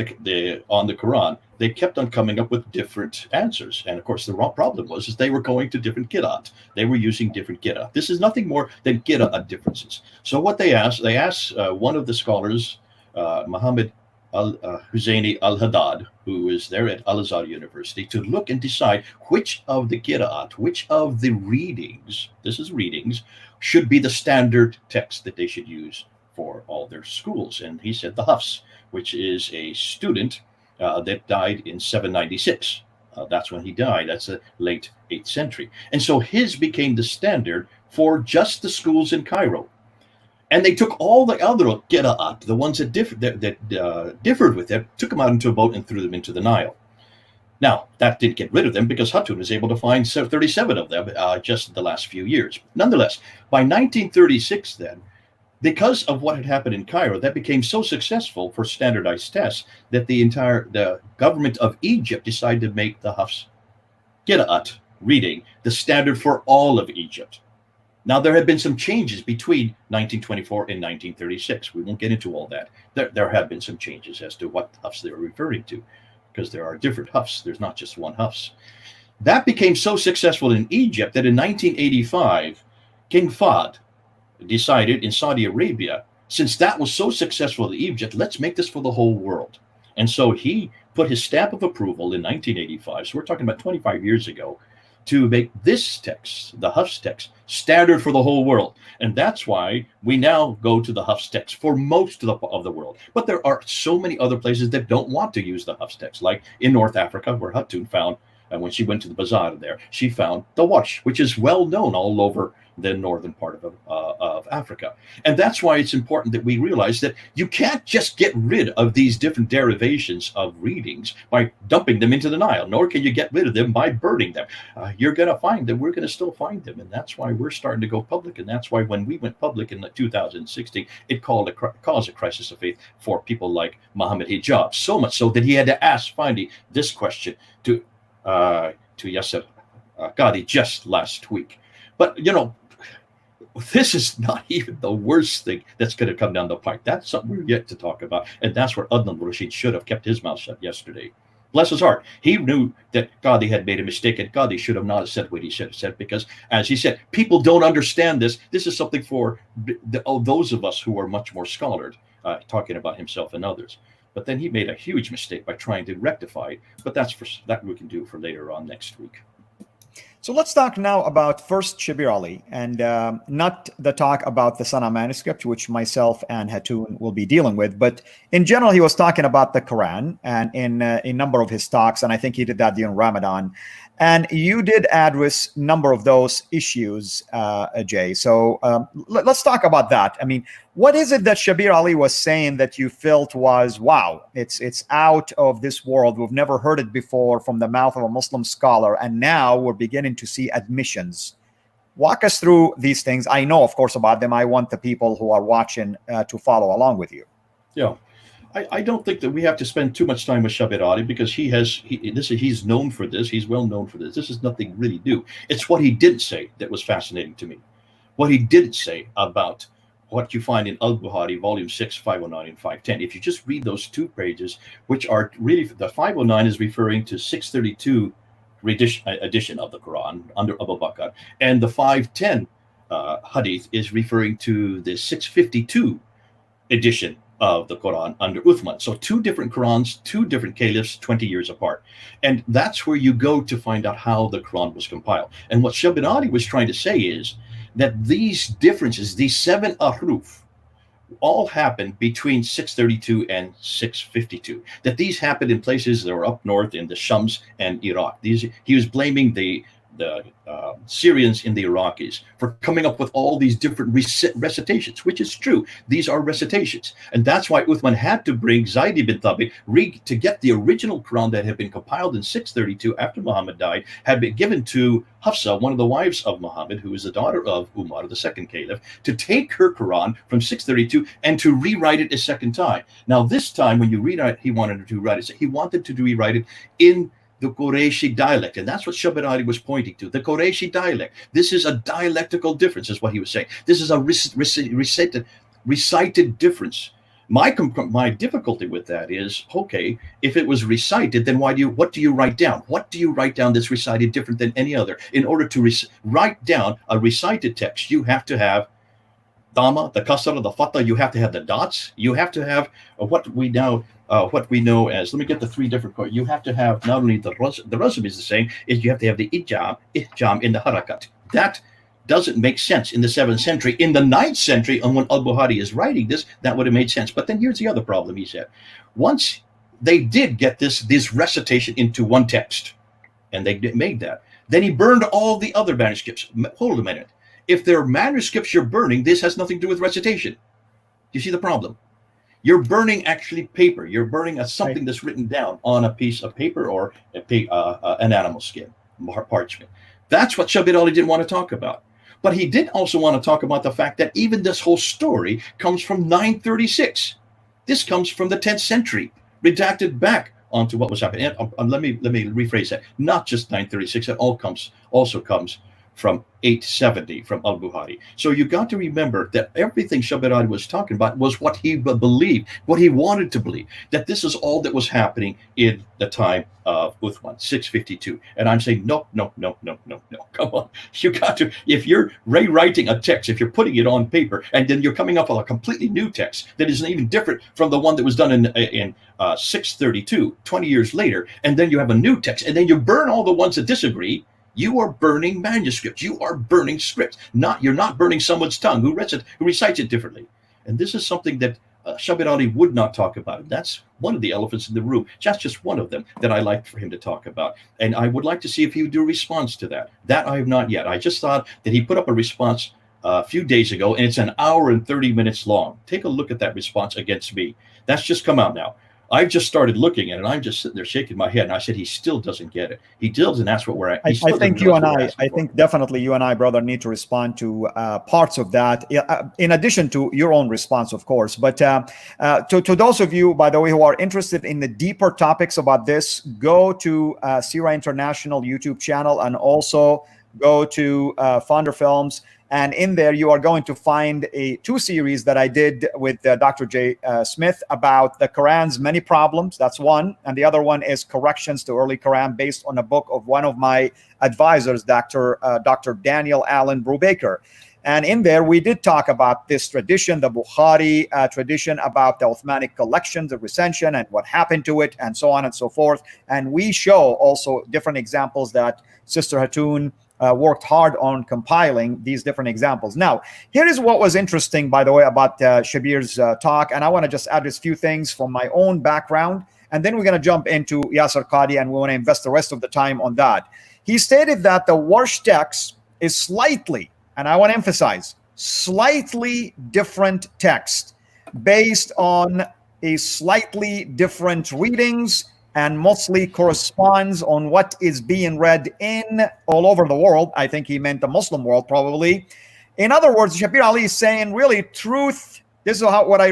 B: on the Quran, they kept on coming up with different answers. And of course, the problem was they were going to different qira'at. They were using different qira'at. This is nothing more than qira'at differences. So what they asked one of the scholars, Muhammad Husseini al-Haddad, who is there at Al-Azhar University, to look and decide which of the qira'at, which of the readings, this is readings, should be the standard text that they should use for all their schools. And he said the Hafs, which is a student that died in 796. That's when he died. That's the late 8th century. And so his became the standard for just the schools in Cairo. And they took all the other qira'at, the ones that differed with it, took them out into a boat and threw them into the Nile. Now, that didn't get rid of them because Hatun was able to find 37 of them just in the last few years. Nonetheless, by 1936 then, because of what had happened in Cairo, that became so successful for standardized tests that the government of Egypt decided to make the Hafs qira'at reading the standard for all of Egypt. Now, there have been some changes between 1924 and 1936. We won't get into all that. There have been some changes as to what Hafs they were referring to, because there are different Hafs. There's not just one Hafs. That became so successful in Egypt that in 1985, King Fahd decided in Saudi Arabia, since that was so successful in Egypt, let's make this for the whole world. And so he put his stamp of approval in 1985. So we're talking about 25 years ago. to make this text, the Hafs text, standard for the whole world. And that's why we now go to the Hafs text for most of the world. But there are so many other places that don't want to use the Hafs text, like in North Africa, where Hatun found, and when she went to the bazaar there, she found the Warsh, which is well known all over the northern part of Africa. And that's why it's important that we realize that you can't just get rid of these different derivations of readings by dumping them into the Nile, nor can you get rid of them by burning them. You're going to find them. We're going to still find them. And that's why we're starting to go public. And that's why when we went public in 2016, it caused a crisis of faith for people like Muhammad Hijab, so much so that he had to ask finally this question to Yasser Qadi just last week. But, this is not even the worst thing that's going to come down the pike. That's something we're yet to talk about. And that's where Adnan Rashid should have kept his mouth shut yesterday. Bless his heart. He knew that Qadi had made a mistake, and Qadi should have not said what he should have said, because, as he said, people don't understand this. This is something for those of us who are much more scholared, talking about himself and others. But then he made a huge mistake by trying to rectify it. But that we can do for later on next week.
A: So let's talk now about first Shabir Ali, and not the talk about the Sana manuscript, which myself and Hatun will be dealing with. But in general, he was talking about the Quran, and in a number of his talks, and I think he did that during Ramadan. And you did address a number of those issues, Jay. So let's talk about that. I mean, what is it that Shabir Ali was saying that you felt was, wow, it's out of this world? We've never heard it before from the mouth of a Muslim scholar, and now we're beginning to see admissions. Walk us through these things. I know, of course, about them. I want the people who are watching to follow along with you.
B: Yeah. I don't think that we have to spend too much time with Shabir Ali, because he's known for this. He's well known for this. This is nothing really new. It's what he didn't say that was fascinating to me. What he didn't say about what you find in Al-Bukhari, volume 6, 509 and 510. If you just read those two pages, which are really, the 509 is referring to 632 edition of the Quran under Abu Bakr, and the 510 hadith is referring to the 652 edition of the Quran under Uthman. So two different Qurans, two different caliphs, 20 years apart. And that's where you go to find out how the Quran was compiled. And what Shabir Ali was trying to say is that these differences, these 7 ahruf, all happened between 632 and 652. That these happened in places that were up north in the Shams and Iraq. He was blaming the Syrians and the Iraqis for coming up with all these different recitations, which is true. These are recitations. And that's why Uthman had to bring Zayd ibn Thabit to get the original Quran that had been compiled in 632 after Muhammad died, had been given to Hafsa, one of the wives of Muhammad, who is the daughter of Umar, the second caliph, to take her Quran from 632 and to rewrite it a second time. Now, this time when you read it, he wanted to rewrite it. He wanted to rewrite it in the Qurayshi dialect. And that's what Shabir Ali was pointing to, the Qurayshi dialect. This is a dialectical difference, is what he was saying. This is a recited difference. My difficulty with that is, okay, if it was recited, then what do you write down? What do you write down that's recited different than any other? In order to write down a recited text, you have to have Dhamma, the Kasra, the Fatha, you have to have the dots, you have to have what we know as, let me get the 3 different parts. You have to have not only the Razm is the same, is you have to have the Ijam in the Harakat. That doesn't make sense in the 7th century. In the 9th century, and when Al-Bukhari is writing this, that would have made sense. But then here's the other problem, he said. Once they did get this recitation into one text, and they made that, then he burned all the other manuscripts. Hold a minute. If they're manuscripts you're burning, this has nothing to do with recitation. You see the problem? You're burning actually paper. You're burning something that's written down on a piece of paper or an animal skin, parchment. That's what Shabir Ali didn't want to talk about. But he did also want to talk about the fact that even this whole story comes from 936. This comes from the 10th century, redacted back onto what was happening. And let me rephrase that. Not just 936. It also comes from 870 from Al-Bukhari. So you got to remember that everything Shabir Ali was talking about was what he believed, what he wanted to believe, that this is all that was happening in the time of Uthman, 652. And I'm saying, no. Come on. You got to, if you're rewriting a text, if you're putting it on paper, and then you're coming up with a completely new text that is even different from the one that was done in 632, 20 years later, and then you have a new text, and then you burn all the ones that disagree, You are burning manuscripts. You are burning scripts. You're not burning someone's tongue who recites it differently. And this is something that Shabir Ali would not talk about. That's one of the elephants in the room. That's just one of them that I like for him to talk about. And I would like to see if he would do a response to that. That I have not yet. I just thought that he put up a response a few days ago, and it's an hour and 30 minutes long. Take a look at that response against me. That's just come out now. I've just started looking at it, and I'm just sitting there shaking my head. And I said, he still doesn't get it. He doesn't ask what we're at.
A: I think you and I think definitely you and I, brother, need to respond to parts of that, in addition to your own response, of course. But to those of you, by the way, who are interested in the deeper topics about this, go to Sira International YouTube channel, and also go to Founder Films. And in there, you are going to find two series that I did with Dr. J. Smith about the Quran's many problems. That's one. And the other one is Corrections to Early Quran, based on a book of one of my advisors, Dr. Daniel Allen Brubaker. And in there, we did talk about this tradition, the Bukhari tradition, about the Uthmanic collections, the recension, and what happened to it, and so on and so forth. And we show also different examples that Sister Hatun worked hard on compiling these different examples. Now, here is what was interesting, by the way, about Shabir's talk. And I want to just add a few things from my own background. And then we're going to jump into Yasser Qadi, and we want to invest the rest of the time on that. He stated that the Warsh text is slightly, and I want to emphasize, slightly different text based on a slightly different readings, and mostly corresponds on what is being read in all over the world. I think he meant the Muslim world, probably. In other words, Shabir Ali is saying, really, truth, this is what I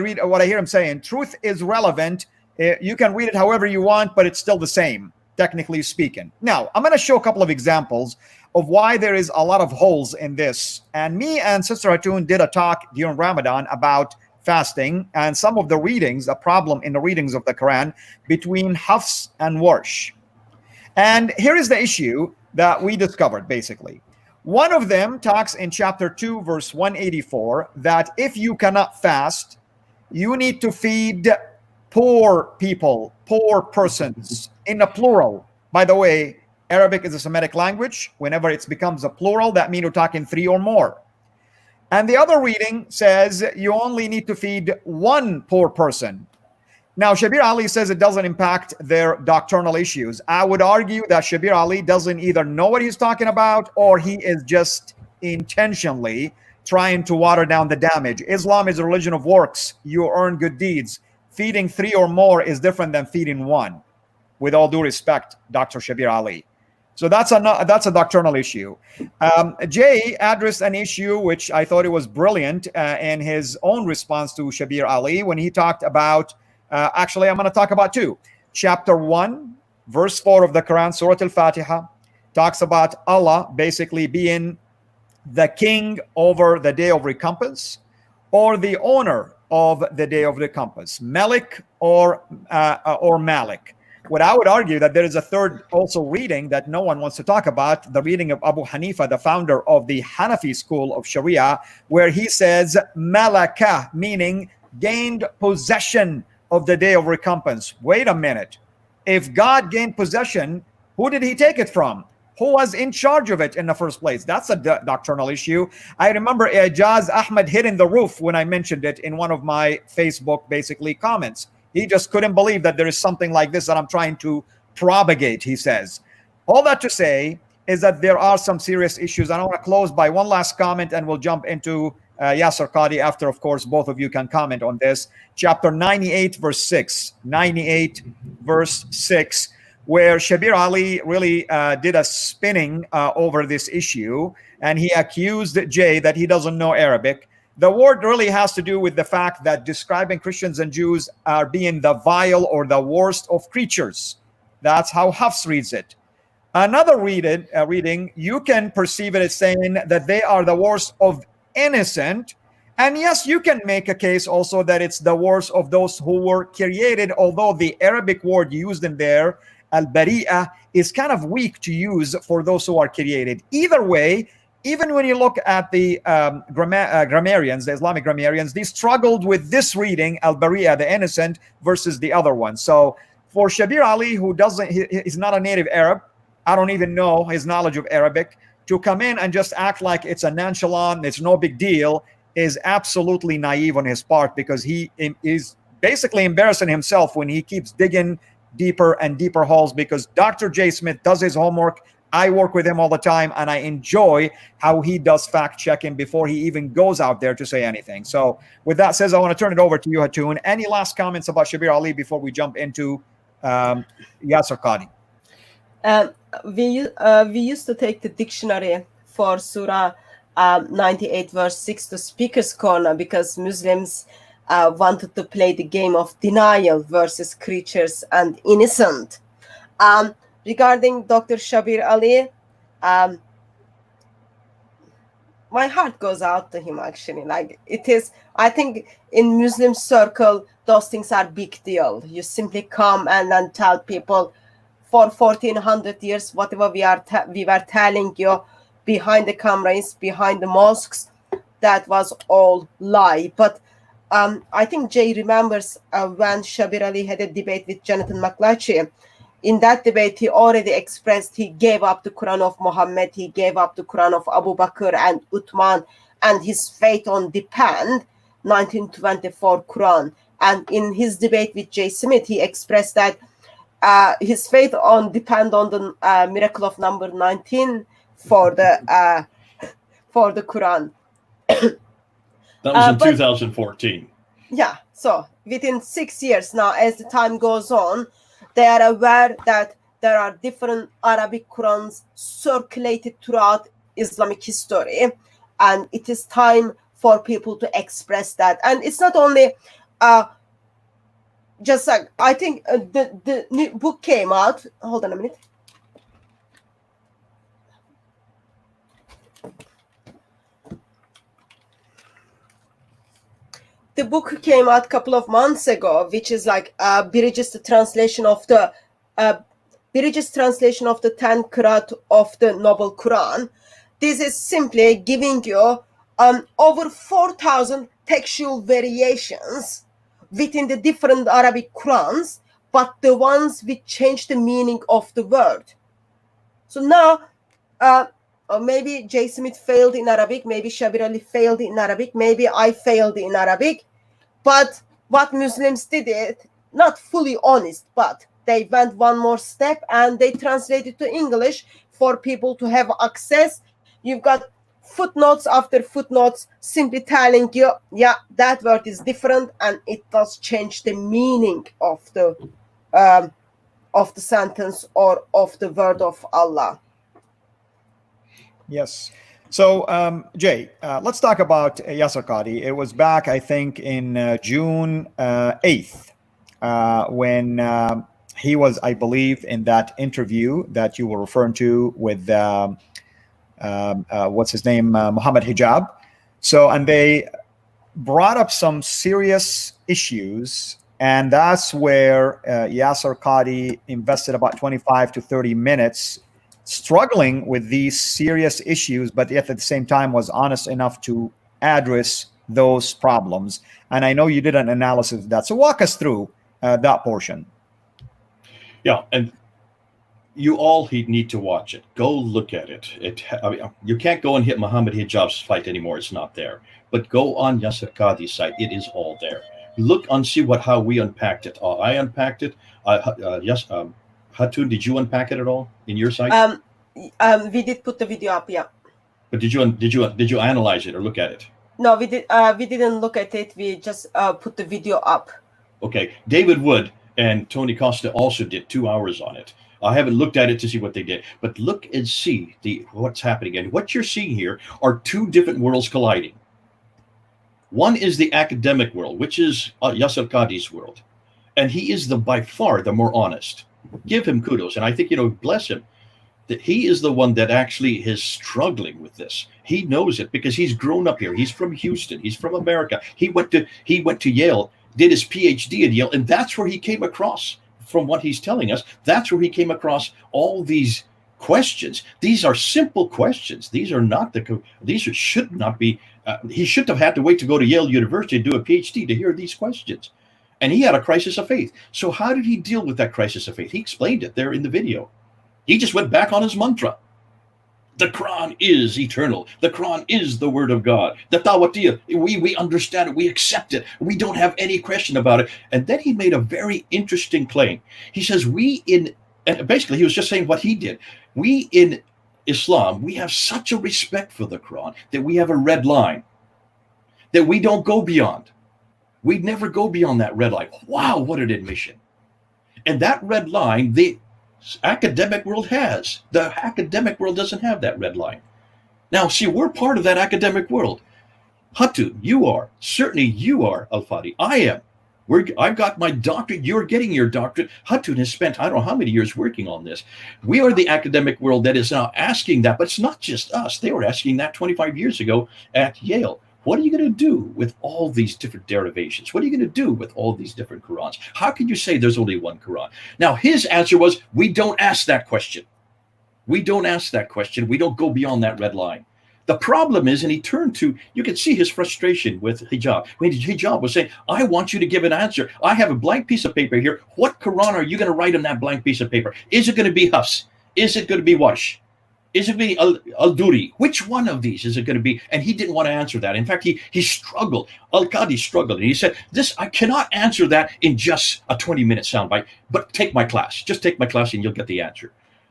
A: hear him saying, truth is relevant. You can read it however you want, but it's still the same, technically speaking. Now, I'm going to show a couple of examples of why there is a lot of holes in this. And me and Sister Hatun did a talk during Ramadan about fasting and some of the readings, a problem in the readings of the Quran between Hafs and Warsh. And here is the issue that we discovered, basically. One of them talks in chapter 2, verse 184, that if you cannot fast, you need to feed poor people, poor persons, in a plural. By the way, Arabic is a Semitic language. Whenever it becomes a plural, that means you're talking three or more. And the other reading says you only need to feed one poor person. Now, Shabir Ali says it doesn't impact their doctrinal issues. I would argue that Shabir Ali doesn't either know what he's talking about, or he is just intentionally trying to water down the damage. Islam is a religion of works. You earn good deeds. Feeding three or more is different than feeding one. With all due respect, Dr. Shabir Ali. So that's a doctrinal issue. Jay addressed an issue which I thought it was brilliant in his own response to Shabir Ali when he talked about, actually I'm going to talk about two. Chapter 1, verse 4 of the Quran, Surah Al-Fatiha, talks about Allah basically being the king over the day of recompense, or the owner of the day of recompense, Malik or Malik. What I would argue that there is a third also reading that no one wants to talk about, the reading of Abu Hanifa, the founder of the Hanafi school of Sharia, where he says malaka, meaning gained possession of the day of recompense. Wait a minute. If God gained possession, who did he take it from? Who was in charge of it in the first place? That's a doctrinal issue. I remember Ijaz Ahmed hitting the roof when I mentioned it in one of my Facebook, basically, comments. He just couldn't believe that there is something like this that I'm trying to propagate, he says. All that to say is that there are some serious issues. And I want to close by one last comment, and we'll jump into Yasser Qadi after, of course, both of you can comment on this. Chapter 98, verse 6. 98, verse 6, where Shabir Ali really did a spinning over this issue, and he accused Jay that he doesn't know Arabic. The word really has to do with the fact that describing Christians and Jews are being the vile or the worst of creatures. That's how Hafs reads it. Another reading, you can perceive it as saying that they are the worst of innocent. And yes, you can make a case also that it's the worst of those who were created, although the Arabic word used in there, al-bari'ah, is kind of weak to use for those who are created. Either way, even when you look at the grammarians, the Islamic grammarians, they struggled with this reading, al-bari'ah, the innocent, versus the other one. So for Shabir Ali, who he's not a native Arab, I don't even know his knowledge of Arabic, to come in and just act like it's a nonchalant, it's no big deal, is absolutely naive on his part, because he is basically embarrassing himself when he keeps digging deeper and deeper holes, because Dr. J. Smith does his homework. I work with him all the time, and I enjoy how he does fact checking before he even goes out there to say anything. So with that said, I want to turn it over to you, Hatun. Any last comments about Shabir Ali before we jump into Yasser Qadi?
C: We used to take the dictionary for Surah 98 verse 6 to Speaker's Corner, because Muslims wanted to play the game of denial versus creatures and innocent. Regarding Dr. Shabir Ali, my heart goes out to him, actually. Like, it is, I think in Muslim circle, those things are big deal. You simply come and then tell people, for 1400 years, whatever we were telling you behind the cameras, behind the mosques, that was all lie. But I think Jay remembers when Shabir Ali had a debate with Jonathan McLatchy. In that debate, he already expressed he gave up the Quran of Muhammad, he gave up the Quran of Abu Bakr and Uthman, and his faith on depend 1924 Quran. And in his debate with Jay Smith, he expressed that his faith on depend on the miracle of number 19 for the Quran.
B: That was in 2014.
C: Yeah, so within 6 years now, as the time goes on, they are aware that there are different Arabic Qurans circulated throughout Islamic history, and it is time for people to express that. And it's not only just like, I think the new book came out. Hold on a minute. The book came out a couple of months ago, which is like Birij's translation of the 10 Qur'an of the Noble Quran. This is simply giving you over 4,000 textual variations within the different Arabic Qurans, but the ones which change the meaning of the word. So now, or maybe J. Smith failed in Arabic, maybe Shabir Ali failed in Arabic, maybe I failed in Arabic. But what Muslims did, it not fully honest, but they went one more step and they translated to English for people to have access. You've got footnotes after footnotes simply telling you, yeah, that word is different, and it does change the meaning of the sentence or of the word of Allah.
A: Yes. So, Jay, let's talk about Yasser Qadi. It was back, I think, in June 8th when he was, I believe, in that interview that you were referring to with, what's his name, Muhammad Hijab. So, and they brought up some serious issues, and that's where Yasser Qadi invested about 25 to 30 minutes struggling with these serious issues, but yet at the same time was honest enough to address those problems. And I know you did an analysis of that. So walk us through that portion.
B: Yeah, and you all need to watch it. Go look at it. I mean, you can't go and hit Muhammad Hijab's fight anymore. It's not there. But go on Yasser Qadi's site. It is all there. Look and see how we unpacked it. I unpacked it. Yes. Hatun, did you unpack it at all in your site?
C: We did put the video up, yeah.
B: But did you analyze it or look at it?
C: No, we did. We didn't look at it. We just put the video up.
B: Okay, David Wood and Tony Costa also did 2 hours on it. I haven't looked at it to see what they did, but look and see what's happening. And what you're seeing here are two different worlds colliding. One is the academic world, which is Yasser Qadi's world, and he is by far the more honest. Give him kudos, and I think, bless him, that he is the one that actually is struggling with this. He knows it because he's grown up here. He's from Houston. He's from America. He went to Yale, did his PhD at Yale, and that's where he came across, from what he's telling us, that's where he came across all these questions. These are simple questions. These should not be, he shouldn't have had to wait to go to Yale University to do a PhD to hear these questions. And he had a crisis of faith. So how did he deal with that crisis of faith? He explained it there in the video. He just went back on his mantra. The Quran is eternal. The Quran is the word of God. The Tawatiyah, we understand it. We accept it. We don't have any question about it. And then he made a very interesting claim. He says, and basically he was just saying what he did. We in Islam, we have such a respect for the Quran that we have a red line that we don't go beyond. We never go beyond that red line. Wow, what an admission. And that red line, the academic world has. The academic world doesn't have that red line. Now, see, we're part of that academic world. Hatun, you are. Certainly you are, Al-Fadi. I am. I've got my doctorate. You're getting your doctorate. Hatun has spent, I don't know how many years working on this. We are the academic world that is now asking that, but it's not just us. They were asking that 25 years ago at Yale. What are you going to do with all these different derivations? What are you going to do with all these different Qurans? How can you say there's only one Quran? Now, his answer was, we don't ask that question. We don't ask that question. We don't go beyond that red line. The problem is, and he turned to, you can see his frustration with hijab. When hijab was saying, I want you to give an answer. I have a blank piece of paper here. What Quran are you going to write on that blank piece of paper? Is it going to be Hafs? Is it going to be Warsh? Is it going to be Al-Duri? Which one of these is it going to be? And he didn't want to answer that. In fact, he struggled. Al-Qadi struggled. And he said, I cannot answer that in just a 20-minute soundbite, but take my class. Just take my class and you'll get the answer.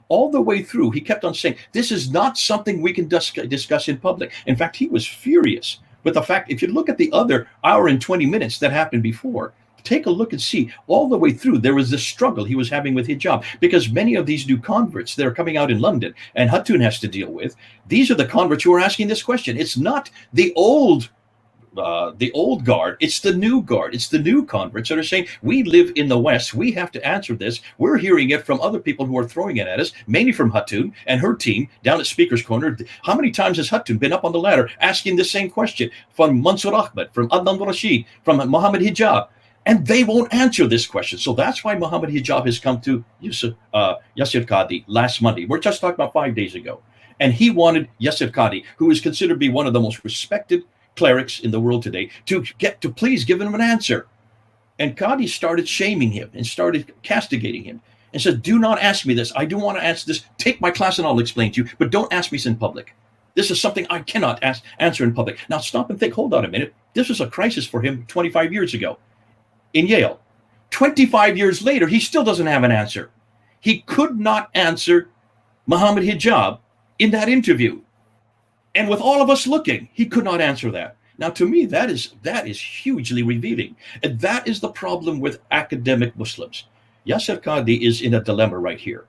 B: All the way through, he kept on saying, this is not something we can discuss in public. In fact, he was furious with the fact, if you look at the other hour and 20 minutes that happened before, take a look and see all the way through, there was this struggle he was having with hijab, because many of these new converts that are coming out in London and Hatun has to deal with, these are the converts who are asking this question. It's not the old guard, it's the new guard, it's the new converts that are saying, we live in the West, we have to answer this. We're hearing it from other people who are throwing it at us, mainly from Hatun and her team down at Speaker's Corner. How many times has Hatun been up on the ladder asking the same question from Mansour Ahmed, from Adnan Rashid, from Muhammad Hijab? And they won't answer this question. So that's why Muhammad Hijab has come to Yasir Qadi last Monday. We're just talking about 5 days ago. And he wanted Yasir Qadi, who is considered to be one of the most respected clerics in the world today, to please give him an answer. And Qadi started shaming him and started castigating him and said, do not ask me this. I do want to ask this. Take my class and I'll explain to you, but don't ask me this in public. This is something I cannot answer in public. Now stop and think, hold on a minute. This was a crisis for him 25 years ago. In Yale. 25 years later, he still doesn't have an answer. He could not answer Muhammad Hijab in that interview. And with all of us looking, he could not answer that. Now, to me, that is hugely revealing. And that is the problem with academic Muslims. Yasir Qadi is in a dilemma right here.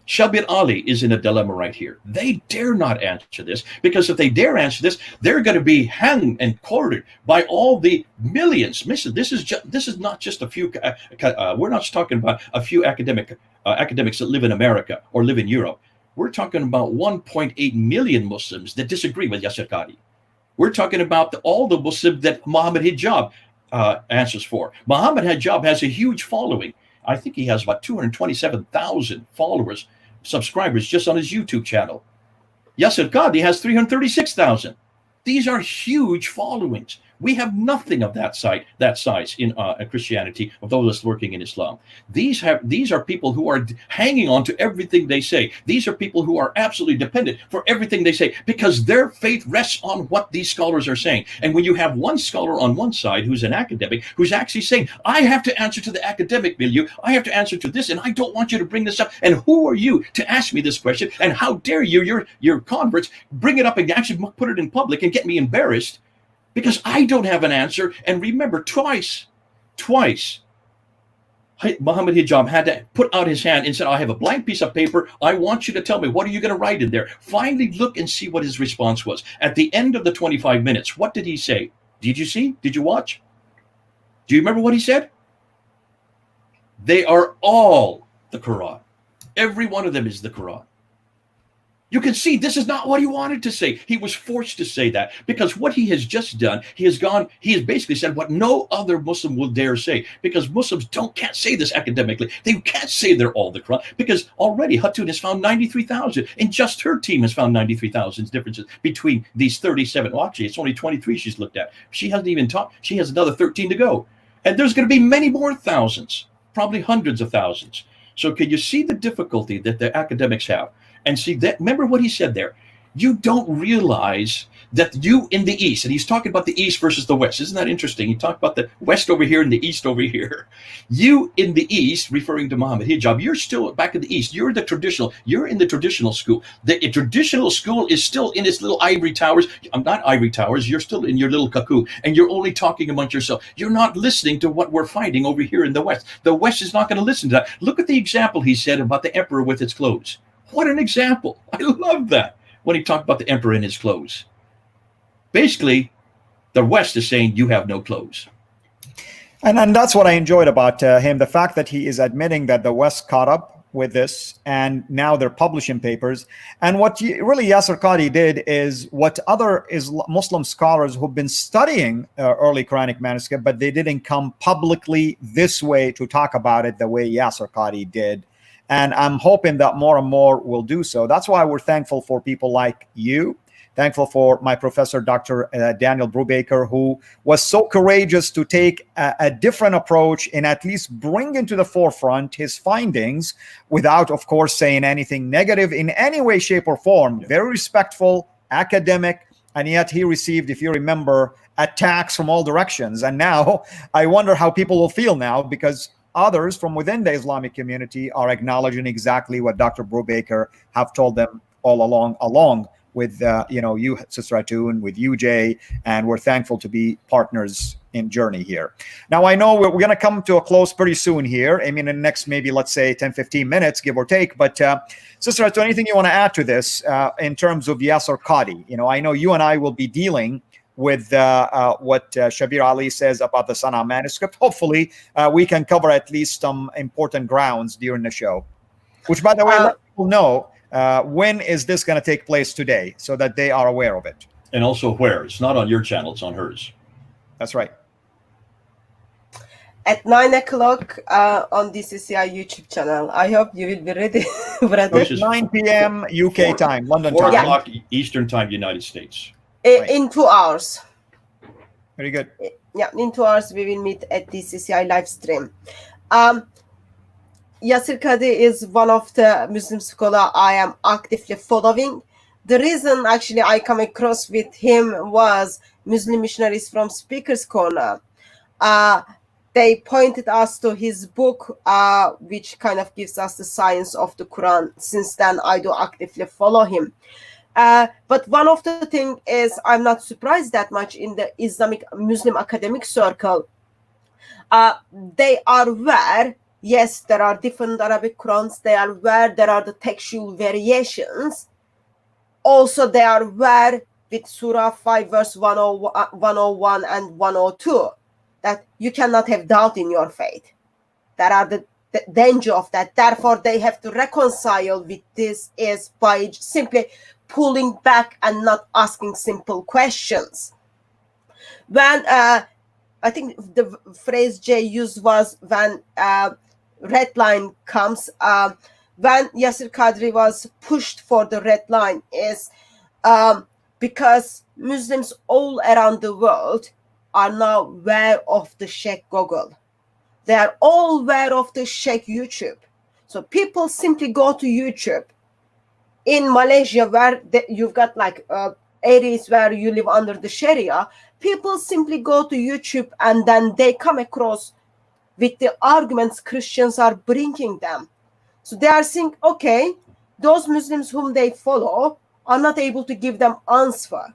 B: Shabir Ali is in a dilemma right here. They dare not answer this, because if they dare answer this, they're going to be hanged and quartered by all the millions. This is not just a few. We're not just talking about a few academics that live in America or live in Europe. We're talking about 1.8 million Muslims that disagree with Yasir Qadi. We're talking about all the Muslims that Muhammad Hijab answers for. Muhammad Hijab has a huge following. I think he has about 227,000 followers, subscribers just on his YouTube channel. Yasir Qadi has 336,000. These are huge followings. We have nothing of that size in Christianity, of those working in Islam. These are people who are hanging on to everything they say. These are people who are absolutely dependent for everything they say, because their faith rests on what these scholars are saying. And when you have one scholar on one side who's an academic, who's actually saying, I have to answer to the academic milieu, I have to answer to this, and I don't want you to bring this up. And who are you to ask me this question? And how dare you, your converts, bring it up and actually put it in public and get me embarrassed? Because I don't have an answer. And remember, twice, Muhammad Hijab had to put out his hand and said, I have a blank piece of paper. I want you to tell me, what are you going to write in there? Finally, look and see what his response was. At the end of the 25 minutes, what did he say? Did you see? Did you watch? Do you remember what he said? They are all the Quran. Every one of them is the Quran. You can see this is not what he wanted to say. He was forced to say that, because what he has just done, he has basically said what no other Muslim will dare say, because Muslims can't say this academically. They can't say they're all the Quran, because already Hatun has found 93,000, and just her team has found 93,000 differences between these 37. Well, actually, it's only 23 she's looked at. She hasn't even taught. She has another 13 to go. And there's going to be many more thousands, probably hundreds of thousands. So can you see the difficulty that the academics have? And see that, remember what he said there. You don't realize that you in the East, and he's talking about the East versus the West. Isn't that interesting? He talked about the West over here and the East over here. You in the East, referring to Muhammad Hijab, you're still back in the East. You're in the traditional school. The traditional school is still in its little ivory towers. I'm not ivory towers. You're still in your little cocoon, and you're only talking amongst yourself. You're not listening to what we're finding over here in the West. The West is not going to listen to that. Look at the example he said about the emperor with his clothes. What an example. I love that when he talked about the emperor in his clothes. Basically, the West is saying you have no clothes.
A: And that's what I enjoyed about him, the fact that he is admitting that the West caught up with this, and now they're publishing papers. And what really Yasser Qadhi did is what other Muslim scholars who've been studying early Quranic manuscript, but they didn't come publicly this way to talk about it the way Yasser Qadhi did. And I'm hoping that more and more will do so. That's why we're thankful for people like you, thankful for my professor, Dr. Daniel Brubaker, who was so courageous to take a different approach and at least bring into the forefront his findings without, of course, saying anything negative in any way, shape, or form. Very respectful, academic, and yet he received, if you remember, attacks from all directions. And now I wonder how people will feel now, because others from within the Islamic community are acknowledging exactly what Dr. Brubaker have told them all along with you, Sister Atun, with you, Jay, and we're thankful to be partners in journey here. Now, I know we're going to come to a close pretty soon here. I mean, in the next maybe, let's say, 10, 15 minutes, give or take. But Sister Atun, anything you want to add to this in terms of Yasser Qadhi? I know you and I will be dealing with what Shabir Ali says about the Sana manuscript. Hopefully, we can cover at least some important grounds during the show, which, by the way, let people know when is this going to take place today so that they are aware of it.
B: And also where. It's not on your channel, it's on hers.
A: That's right.
C: At 9 o'clock on DCCI YouTube channel. I hope you will be ready.
B: Which is
A: 9 p.m. UK time, London
B: 4
A: time.
B: o'clock Eastern time, United States.
C: In 2 hours.
A: Very good.
C: Yeah, in 2 hours we will meet at DCCI live stream. Yasser Qadhi is one of the Muslim scholars I am actively following. The reason actually I come across with him was Muslim missionaries from Speaker's Corner. They pointed us to his book, which kind of gives us the science of the Quran. Since then, I do actively follow him. But one of the things is I'm not surprised that much in the Islamic Muslim academic circle. They are aware, yes, there are different Arabic Qurans. They are aware there are the textual variations. Also, they are aware with Surah 5, verse 101 and 102, that you cannot have doubt in your faith. That are the danger of that. Therefore, they have to reconcile with this is by simply pulling back and not asking simple questions. When I think the phrase Jay used was when red line comes, when Yasser Qadhi was pushed for the red line is because Muslims all around the world are now aware of the Sheikh Google. They are all aware of the Sheikh YouTube. So people simply go to YouTube. In Malaysia, where you've got like areas where you live under the Sharia, people simply go to YouTube and then they come across with the arguments Christians are bringing them. So they are saying, okay, those Muslims whom they follow are not able to give them answer.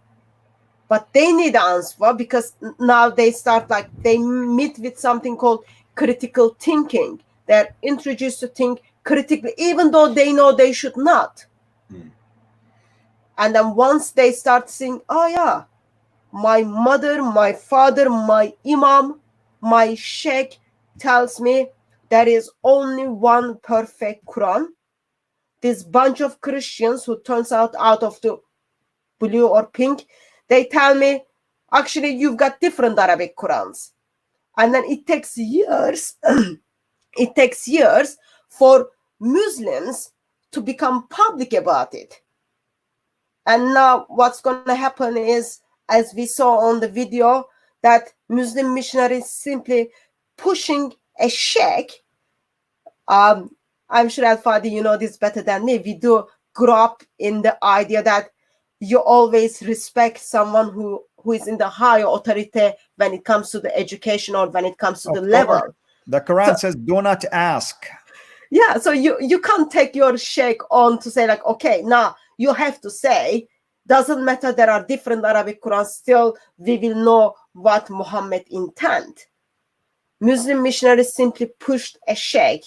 C: But they need an answer because now they start they meet with something called critical thinking. They're introduced to think critically, even though they know they should not. And then once they start saying, oh yeah, my mother, my father, my imam, my sheikh tells me there is only one perfect Quran. This bunch of Christians who turns out of the blue or pink, they tell me, actually, you've got different Arabic Qurans. And then it takes years, it takes years for Muslims to become public about it. And now what's going to happen is, as we saw on the video, that Muslim missionaries simply pushing a sheikh. I'm sure Al-Fadi, you know this better than me. We do grow up in the idea that you always respect someone who is in the higher authority when it comes to the education or when it comes to the level.
A: The Quran says, do not ask.
C: Yeah, so you can't take your sheikh on to say like, okay, now you have to say, doesn't matter, there are different Arabic Qurans, still we will know what Muhammad intend. Muslim missionaries simply pushed a sheikh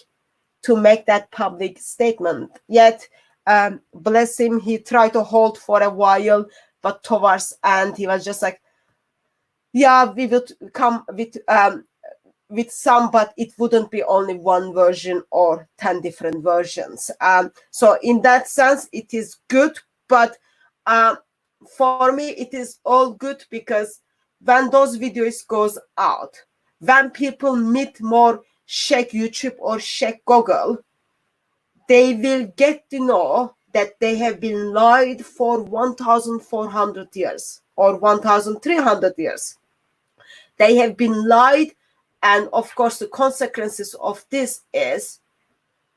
C: to make that public statement. Yet, bless him, he tried to hold for a while, but towards end he was just like, yeah, we would come with some, but it wouldn't be only one version or 10 different versions. So in that sense, it is good, but for me, it is all good because when those videos goes out, when people meet more Sheikh YouTube or Sheikh Google, they will get to know that they have been lied for 1,400 years or 1,300 years. They have been lied, and of course the consequences of this is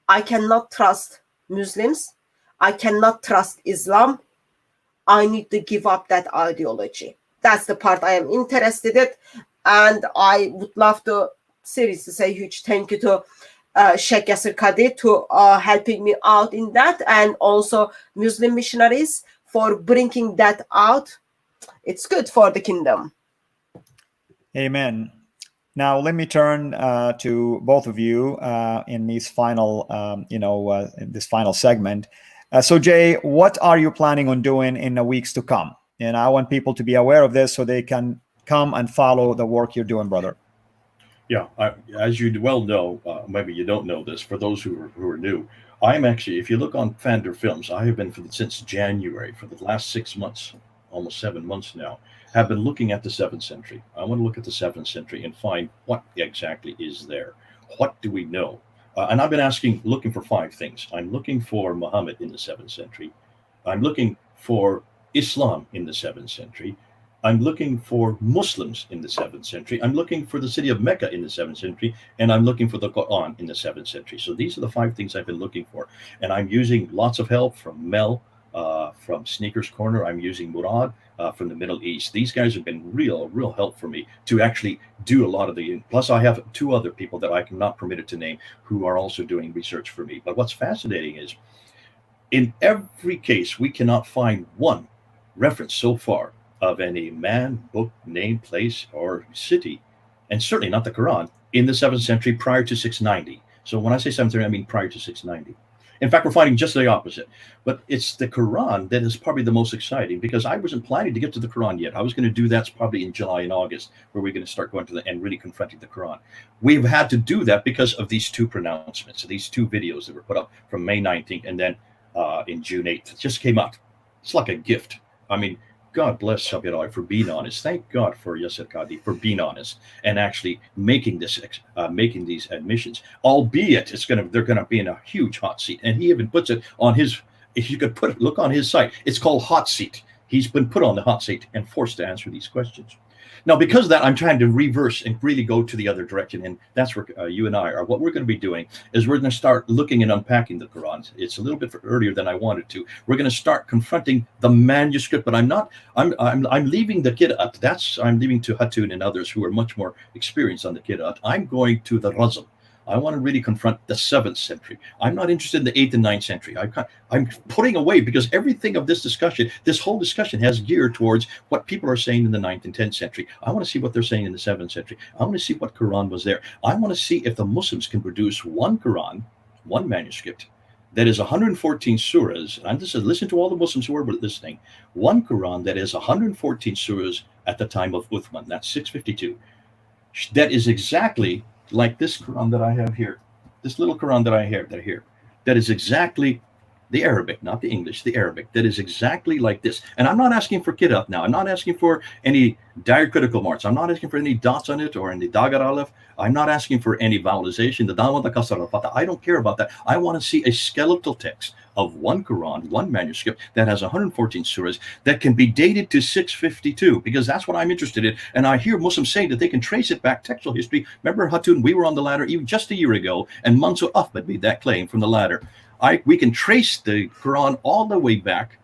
C: I cannot trust Muslims, I cannot trust Islam, I need to give up that ideology. That's the part I am interested in, and I would love to seriously say huge thank you to Sheikh Yasser Qadi to helping me out in that, and also Muslim missionaries for bringing that out. It's good for the kingdom.
A: Amen. Now let me turn to both of you in these final, in this final segment. So Jay, what are you planning on doing in the weeks to come? And I want people to be aware of this so they can come and follow the work you're doing, brother.
B: Yeah, as you well know, maybe you don't know this, for those who are new, I'm actually, if you look on Fander Films, I have been since January, for the last 6 months, almost 7 months now, have been looking at the 7th century. I want to look at the 7th century and find what exactly is there. What do we know? And I've been looking for 5 things. I'm looking for Muhammad in the 7th century. I'm looking for Islam in the 7th century. I'm looking for Muslims in the 7th century. I'm looking for the city of Mecca in the 7th century. And I'm looking for the Qur'an in the 7th century. So these are the 5 things I've been looking for. And I'm using lots of help from Mel, from Sneakers Corner. I'm using Murad from the Middle East. These guys have been real help for me to actually do a lot of the, plus I have 2 other people that I am not permitted to name who are also doing research for me. But what's fascinating is in every case, we cannot find one reference so far of any man, book, name, place, or city, and certainly not the Quran, in the 7th century prior to 690. So when I say 7th century, I mean prior to 690. In fact, we're finding just the opposite. But it's the Quran that is probably the most exciting, because I wasn't planning to get to the Quran yet. I was going to do that probably in July and August, where we're going to start going to and really confronting the Quran. We've had to do that because of these 2 pronouncements, these 2 videos that were put up from May 19th and then in June 8th. It just came out. It's like a gift. I mean, God bless Sabiraj for being honest. Thank God for Yasser Qadi for being honest and actually making this, making these admissions. Albeit they're gonna be in a huge hot seat. And he even puts it on his. If you could look on his site, it's called Hot Seat. He's been put on the hot seat and forced to answer these questions. Now, because of that, I'm trying to reverse and really go to the other direction. And that's where you and I are. What we're going to be doing is we're going to start looking and unpacking the Quran. It's a little bit earlier than I wanted to. We're going to start confronting the manuscript, but I'm leaving the Qira'at. I'm leaving to Hatun and others who are much more experienced on the Qira'at. I'm going to the Razm. I want to really confront the 7th century. I'm not interested in the 8th and 9th century. I'm putting away, because everything of this discussion, this whole discussion has geared towards what people are saying in the 9th and 10th century. I want to see what they're saying in the 7th century. I want to see what Quran was there. I want to see if the Muslims can produce one Quran, one manuscript, that is 114 surahs. And this is, listen to all the Muslims who are listening. One Quran that is 114 surahs at the time of Uthman. That's 652. That is exactly like this Quran that I have here, this little Quran that I have here, that is exactly the Arabic, not the English, the Arabic, that is exactly like this. And I'm not asking for Qira'at now. I'm not asking for any diacritical marks. I'm not asking for any dots on it or any dagar aleph. I'm not asking for any vowelization. I don't care about that. I want to see a skeletal text of one Quran, one manuscript that has 114 surahs that can be dated to 652, because that's what I'm interested in. And I hear Muslims saying that they can trace it back textual history. Remember, Hatun, we were on the ladder even just a year ago, and Mansur Ahmad made that claim from the ladder. We can trace the Quran all the way back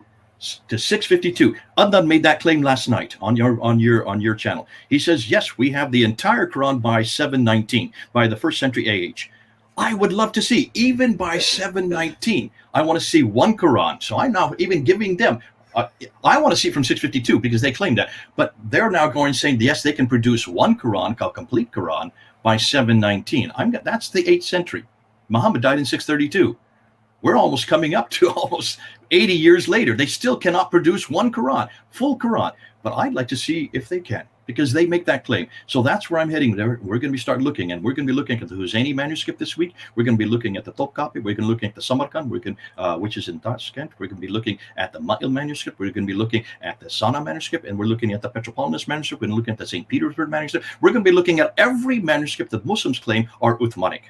B: to 652. Adnan made that claim last night on your channel. He says, yes, we have the entire Quran by 719, by the 1st century AH. I would love to see, even by 719, I want to see one Quran. So I'm now even giving them, I want to see from 652 because they claim that. But they're now going saying, yes, they can produce one Quran, called complete Quran, by 719. That's the 8th century. Muhammad died in 632. We're almost coming up to almost 80 years later. They still cannot produce one Quran, full Quran. But I'd like to see if they can, because they make that claim. So that's where I'm heading. We're going to be start looking, and we're going to be looking at the Husseini manuscript this week. We're going to be looking at the Topkapi. We're going to be looking at the Samarkand, which is in Tashkent. We're going to be looking at the Ma'il manuscript. We're going to be looking at the Sana manuscript, and we're looking at the Petropolitan manuscript. We're going to look at the St. Petersburg manuscript. We're going to be looking at every manuscript that Muslims claim are Uthmanic.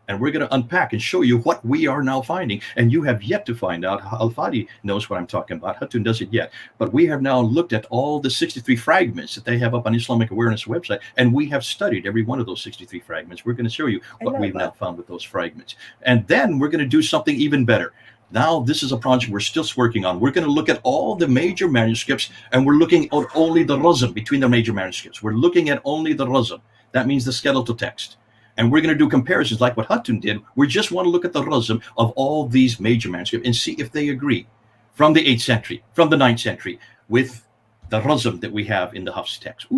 B: And we're going to unpack and show you what we are now finding. And you have yet to find out. Al-Fadi knows what I'm talking about. Hatun doesn't yet. But we have now looked at all the 63 fragments that they have up on Islamic Awareness website. And we have studied every one of those 63 fragments. We're going to show you what we've now found with those fragments. And then we're going to do something even better. Now, this is a project we're still working on. We're going to look at all the major manuscripts, and we're looking at only the razm between the major manuscripts. We're looking at only the razm. That means the skeletal text. And we're going to do comparisons like what Hatun did. We just want to look at the razm of all these major manuscripts and see if they agree from the 8th century, from the 9th century, with the razm that we have in the Hafs text.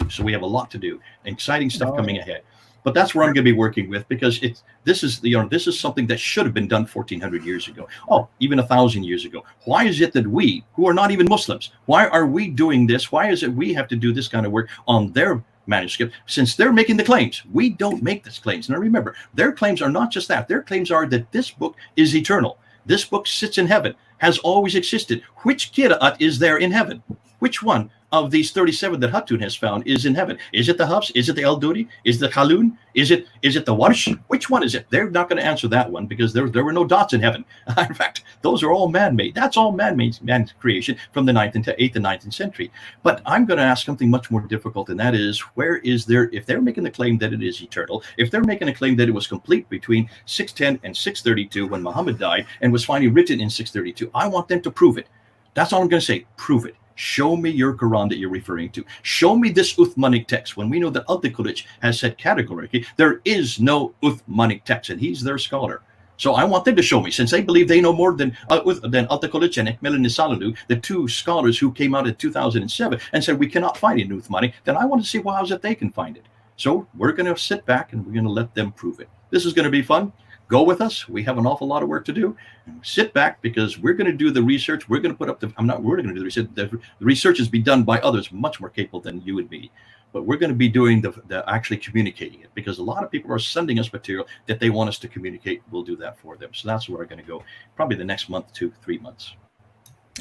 B: So we have a lot to do. Exciting stuff coming ahead. But that's where I'm going to be working with, because this is something that should have been done 1,400 years ago. Oh, even 1,000 years ago. Why is it that we, who are not even Muslims, why are we doing this? Why is it we have to do this kind of work on their manuscript, since they're making the claims? We don't make these claims. Now remember, their claims are not just that. Their claims are that this book is eternal. This book sits in heaven, has always existed. Which qira'at is there in heaven? Which one of these 37 that Hatun has found is in heaven? Is it the Hafs? Is it the Al-Duri? Is it the Khalun? Is it the Warsh? Which one is it? They're not going to answer that one, because there were no dots in heaven. In fact, those are all man-made. That's all man-made, man creation from the 8th and 9th century. But I'm going to ask something much more difficult, and that is, where is there, if they're making the claim that it is eternal, if they're making a claim that it was complete between 610 and 632 when Muhammad died and was finally written in 632, I want them to prove it. That's all I'm going to say. Prove it. Show me your Quran that you're referring to. Show me this Uthmanic text, when we know that Al-Tikulich has said categorically there is no Uthmanic text, and he's their scholar. So I want them to show me, since they believe they know more than Al-Tikulich and Ekmel Nisalandu, the two scholars who came out in 2007 and said we cannot find it in Uthmani. Then I want to see how is it they can find it. So we're going to sit back and we're going to let them prove it. This is going to be fun. Go with us. We have an awful lot of work to do. Sit back, because we're going to do the research. We're going to put up we're going to do the research. The research is be done by others much more capable than you and me. But we're going to be doing the actually communicating it, because a lot of people are sending us material that they want us to communicate. We'll do that for them. So that's where we're going to go, probably the next month to 3 months.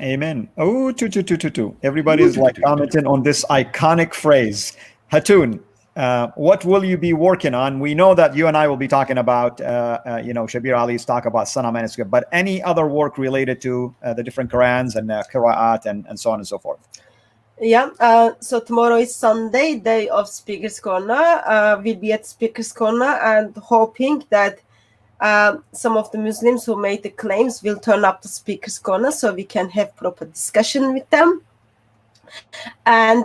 A: Amen. Oh, two. Everybody's like commenting on this iconic phrase. Hatun, what will you be working on? We know that you and I will be talking about, Shabir Ali's talk about Sana manuscript, but any other work related to the different Qurans and Qira'at and so on and so forth?
C: Yeah, so tomorrow is Sunday, day of Speaker's Corner. We'll be at Speaker's Corner and hoping that some of the Muslims who made the claims will turn up to Speaker's Corner so we can have proper discussion with them. And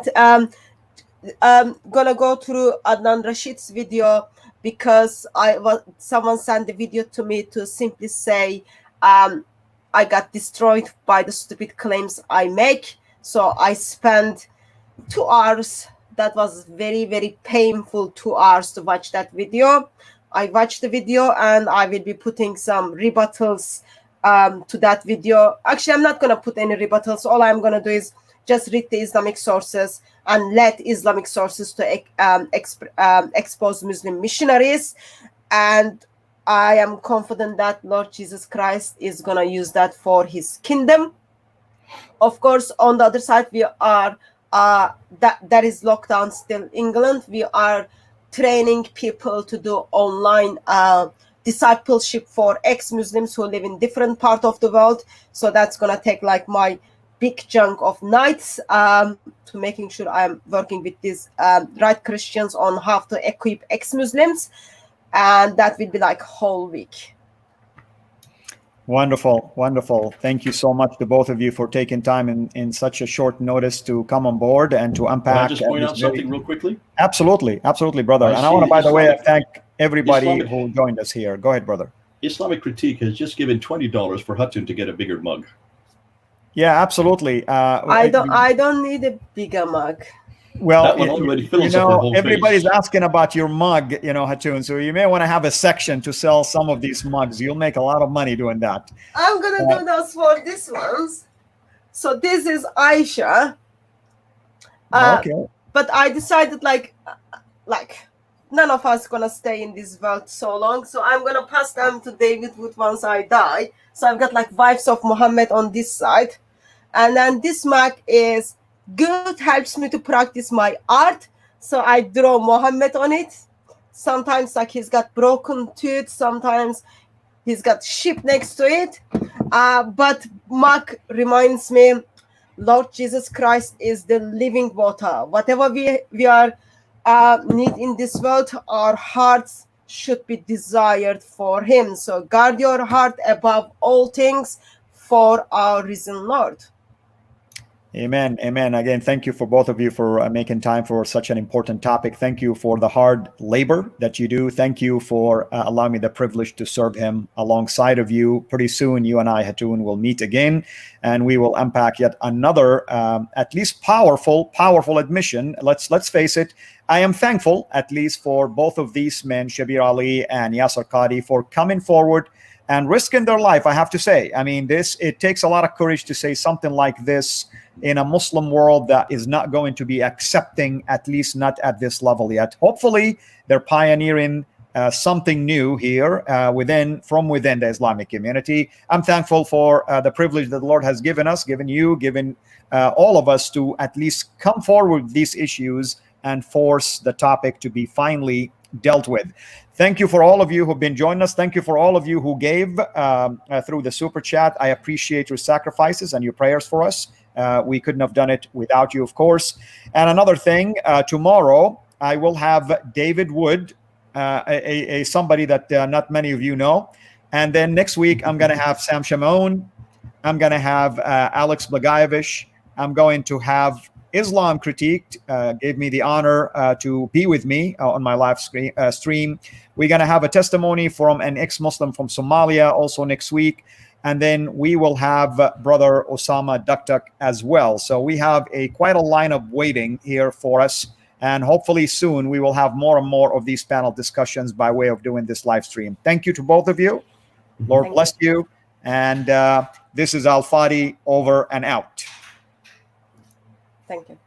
C: gonna go through Adnan Rashid's video, because someone sent the video to me to simply say I got destroyed by the stupid claims I make. So I spent 2 hours. That was very, very painful 2 hours to watch that video. I watched the video, and I will be putting some rebuttals to that video. Actually, I'm not going to put any rebuttals. All I'm going to do is just read the Islamic sources and let Islamic sources to expose Muslim missionaries. And I am confident that Lord Jesus Christ is going to use that for his kingdom. Of course, on the other side, we are that is locked down still England. We are training people to do online discipleship for ex-Muslims who live in different part of the world. So that's gonna take like my big chunk of nights to making sure I'm working with these right Christians on how to equip ex-Muslims, and that will be like whole week.
A: Wonderful, wonderful. Thank you so much to both of you for taking time in such a short notice to come on board and to unpack.
B: Can I just point out something real quickly?
A: Absolutely, absolutely, brother. And I want to, by the way, thank everybody who joined us here. Go ahead, brother.
B: Islamic Critique has just given $20 for Hatun to get a bigger mug.
A: Yeah, absolutely.
C: I don't need a bigger mug.
A: Well,
B: that one already fills up her whole
A: everybody's
B: face.
A: asking about your mug, Hatun. So you may want to have a section to sell some of these mugs. You'll make a lot of money doing that.
C: I'm gonna do those for these ones. So this is Aisha.
A: Okay.
C: But I decided like none of us gonna stay in this world so long. So I'm gonna pass them to David Wood once I die. So I've got like Wives of Muhammad on this side. And then this mug is good, helps me to practice my art. So I draw Muhammad on it. Sometimes like he's got broken tooth, sometimes he's got sheep next to it. But mug reminds me, Lord Jesus Christ is the living water. Whatever we are need in this world, our hearts should be desired for him. So guard your heart above all things for our risen Lord.
A: Amen. Amen. Again, thank you for both of you for making time for such an important topic. Thank you for the hard labor that you do. Thank you for allowing me the privilege to serve him alongside of you. Pretty soon, you and I, Hatun, will meet again, and we will unpack yet another, at least powerful admission. Let's face it. I am thankful, at least for both of these men, Shabir Ali and Yasser Qadi, for coming forward and risking their life, I have to say. I mean, it takes a lot of courage to say something like this in a Muslim world that is not going to be accepting, at least not at this level yet. Hopefully, they're pioneering something new here from within the Islamic community. I'm thankful for the privilege that the Lord has given us, given all of us to at least come forward with these issues and force the topic to be finally dealt with. Thank you for all of you who've been joining us. Thank you for all of you who gave through the super chat. I appreciate your sacrifices and your prayers for us. We couldn't have done it without you, of course. And another thing, tomorrow I will have David Wood, somebody that not many of you know. And then next week I'm going to have Sam Shamoun. I'm going to have Alex Blagojevich. I'm going to have Islam Critiqued, gave me the honor to be with me on my live stream. We're going to have a testimony from an ex-Muslim from Somalia also next week. And then we will have Brother Osama Daktak as well. So we have quite a lineup waiting here for us. And hopefully soon we will have more and more of these panel discussions by way of doing this live stream. Thank you to both of you. Lord bless you. And this is Al Fadi, over and out.
C: Thank you.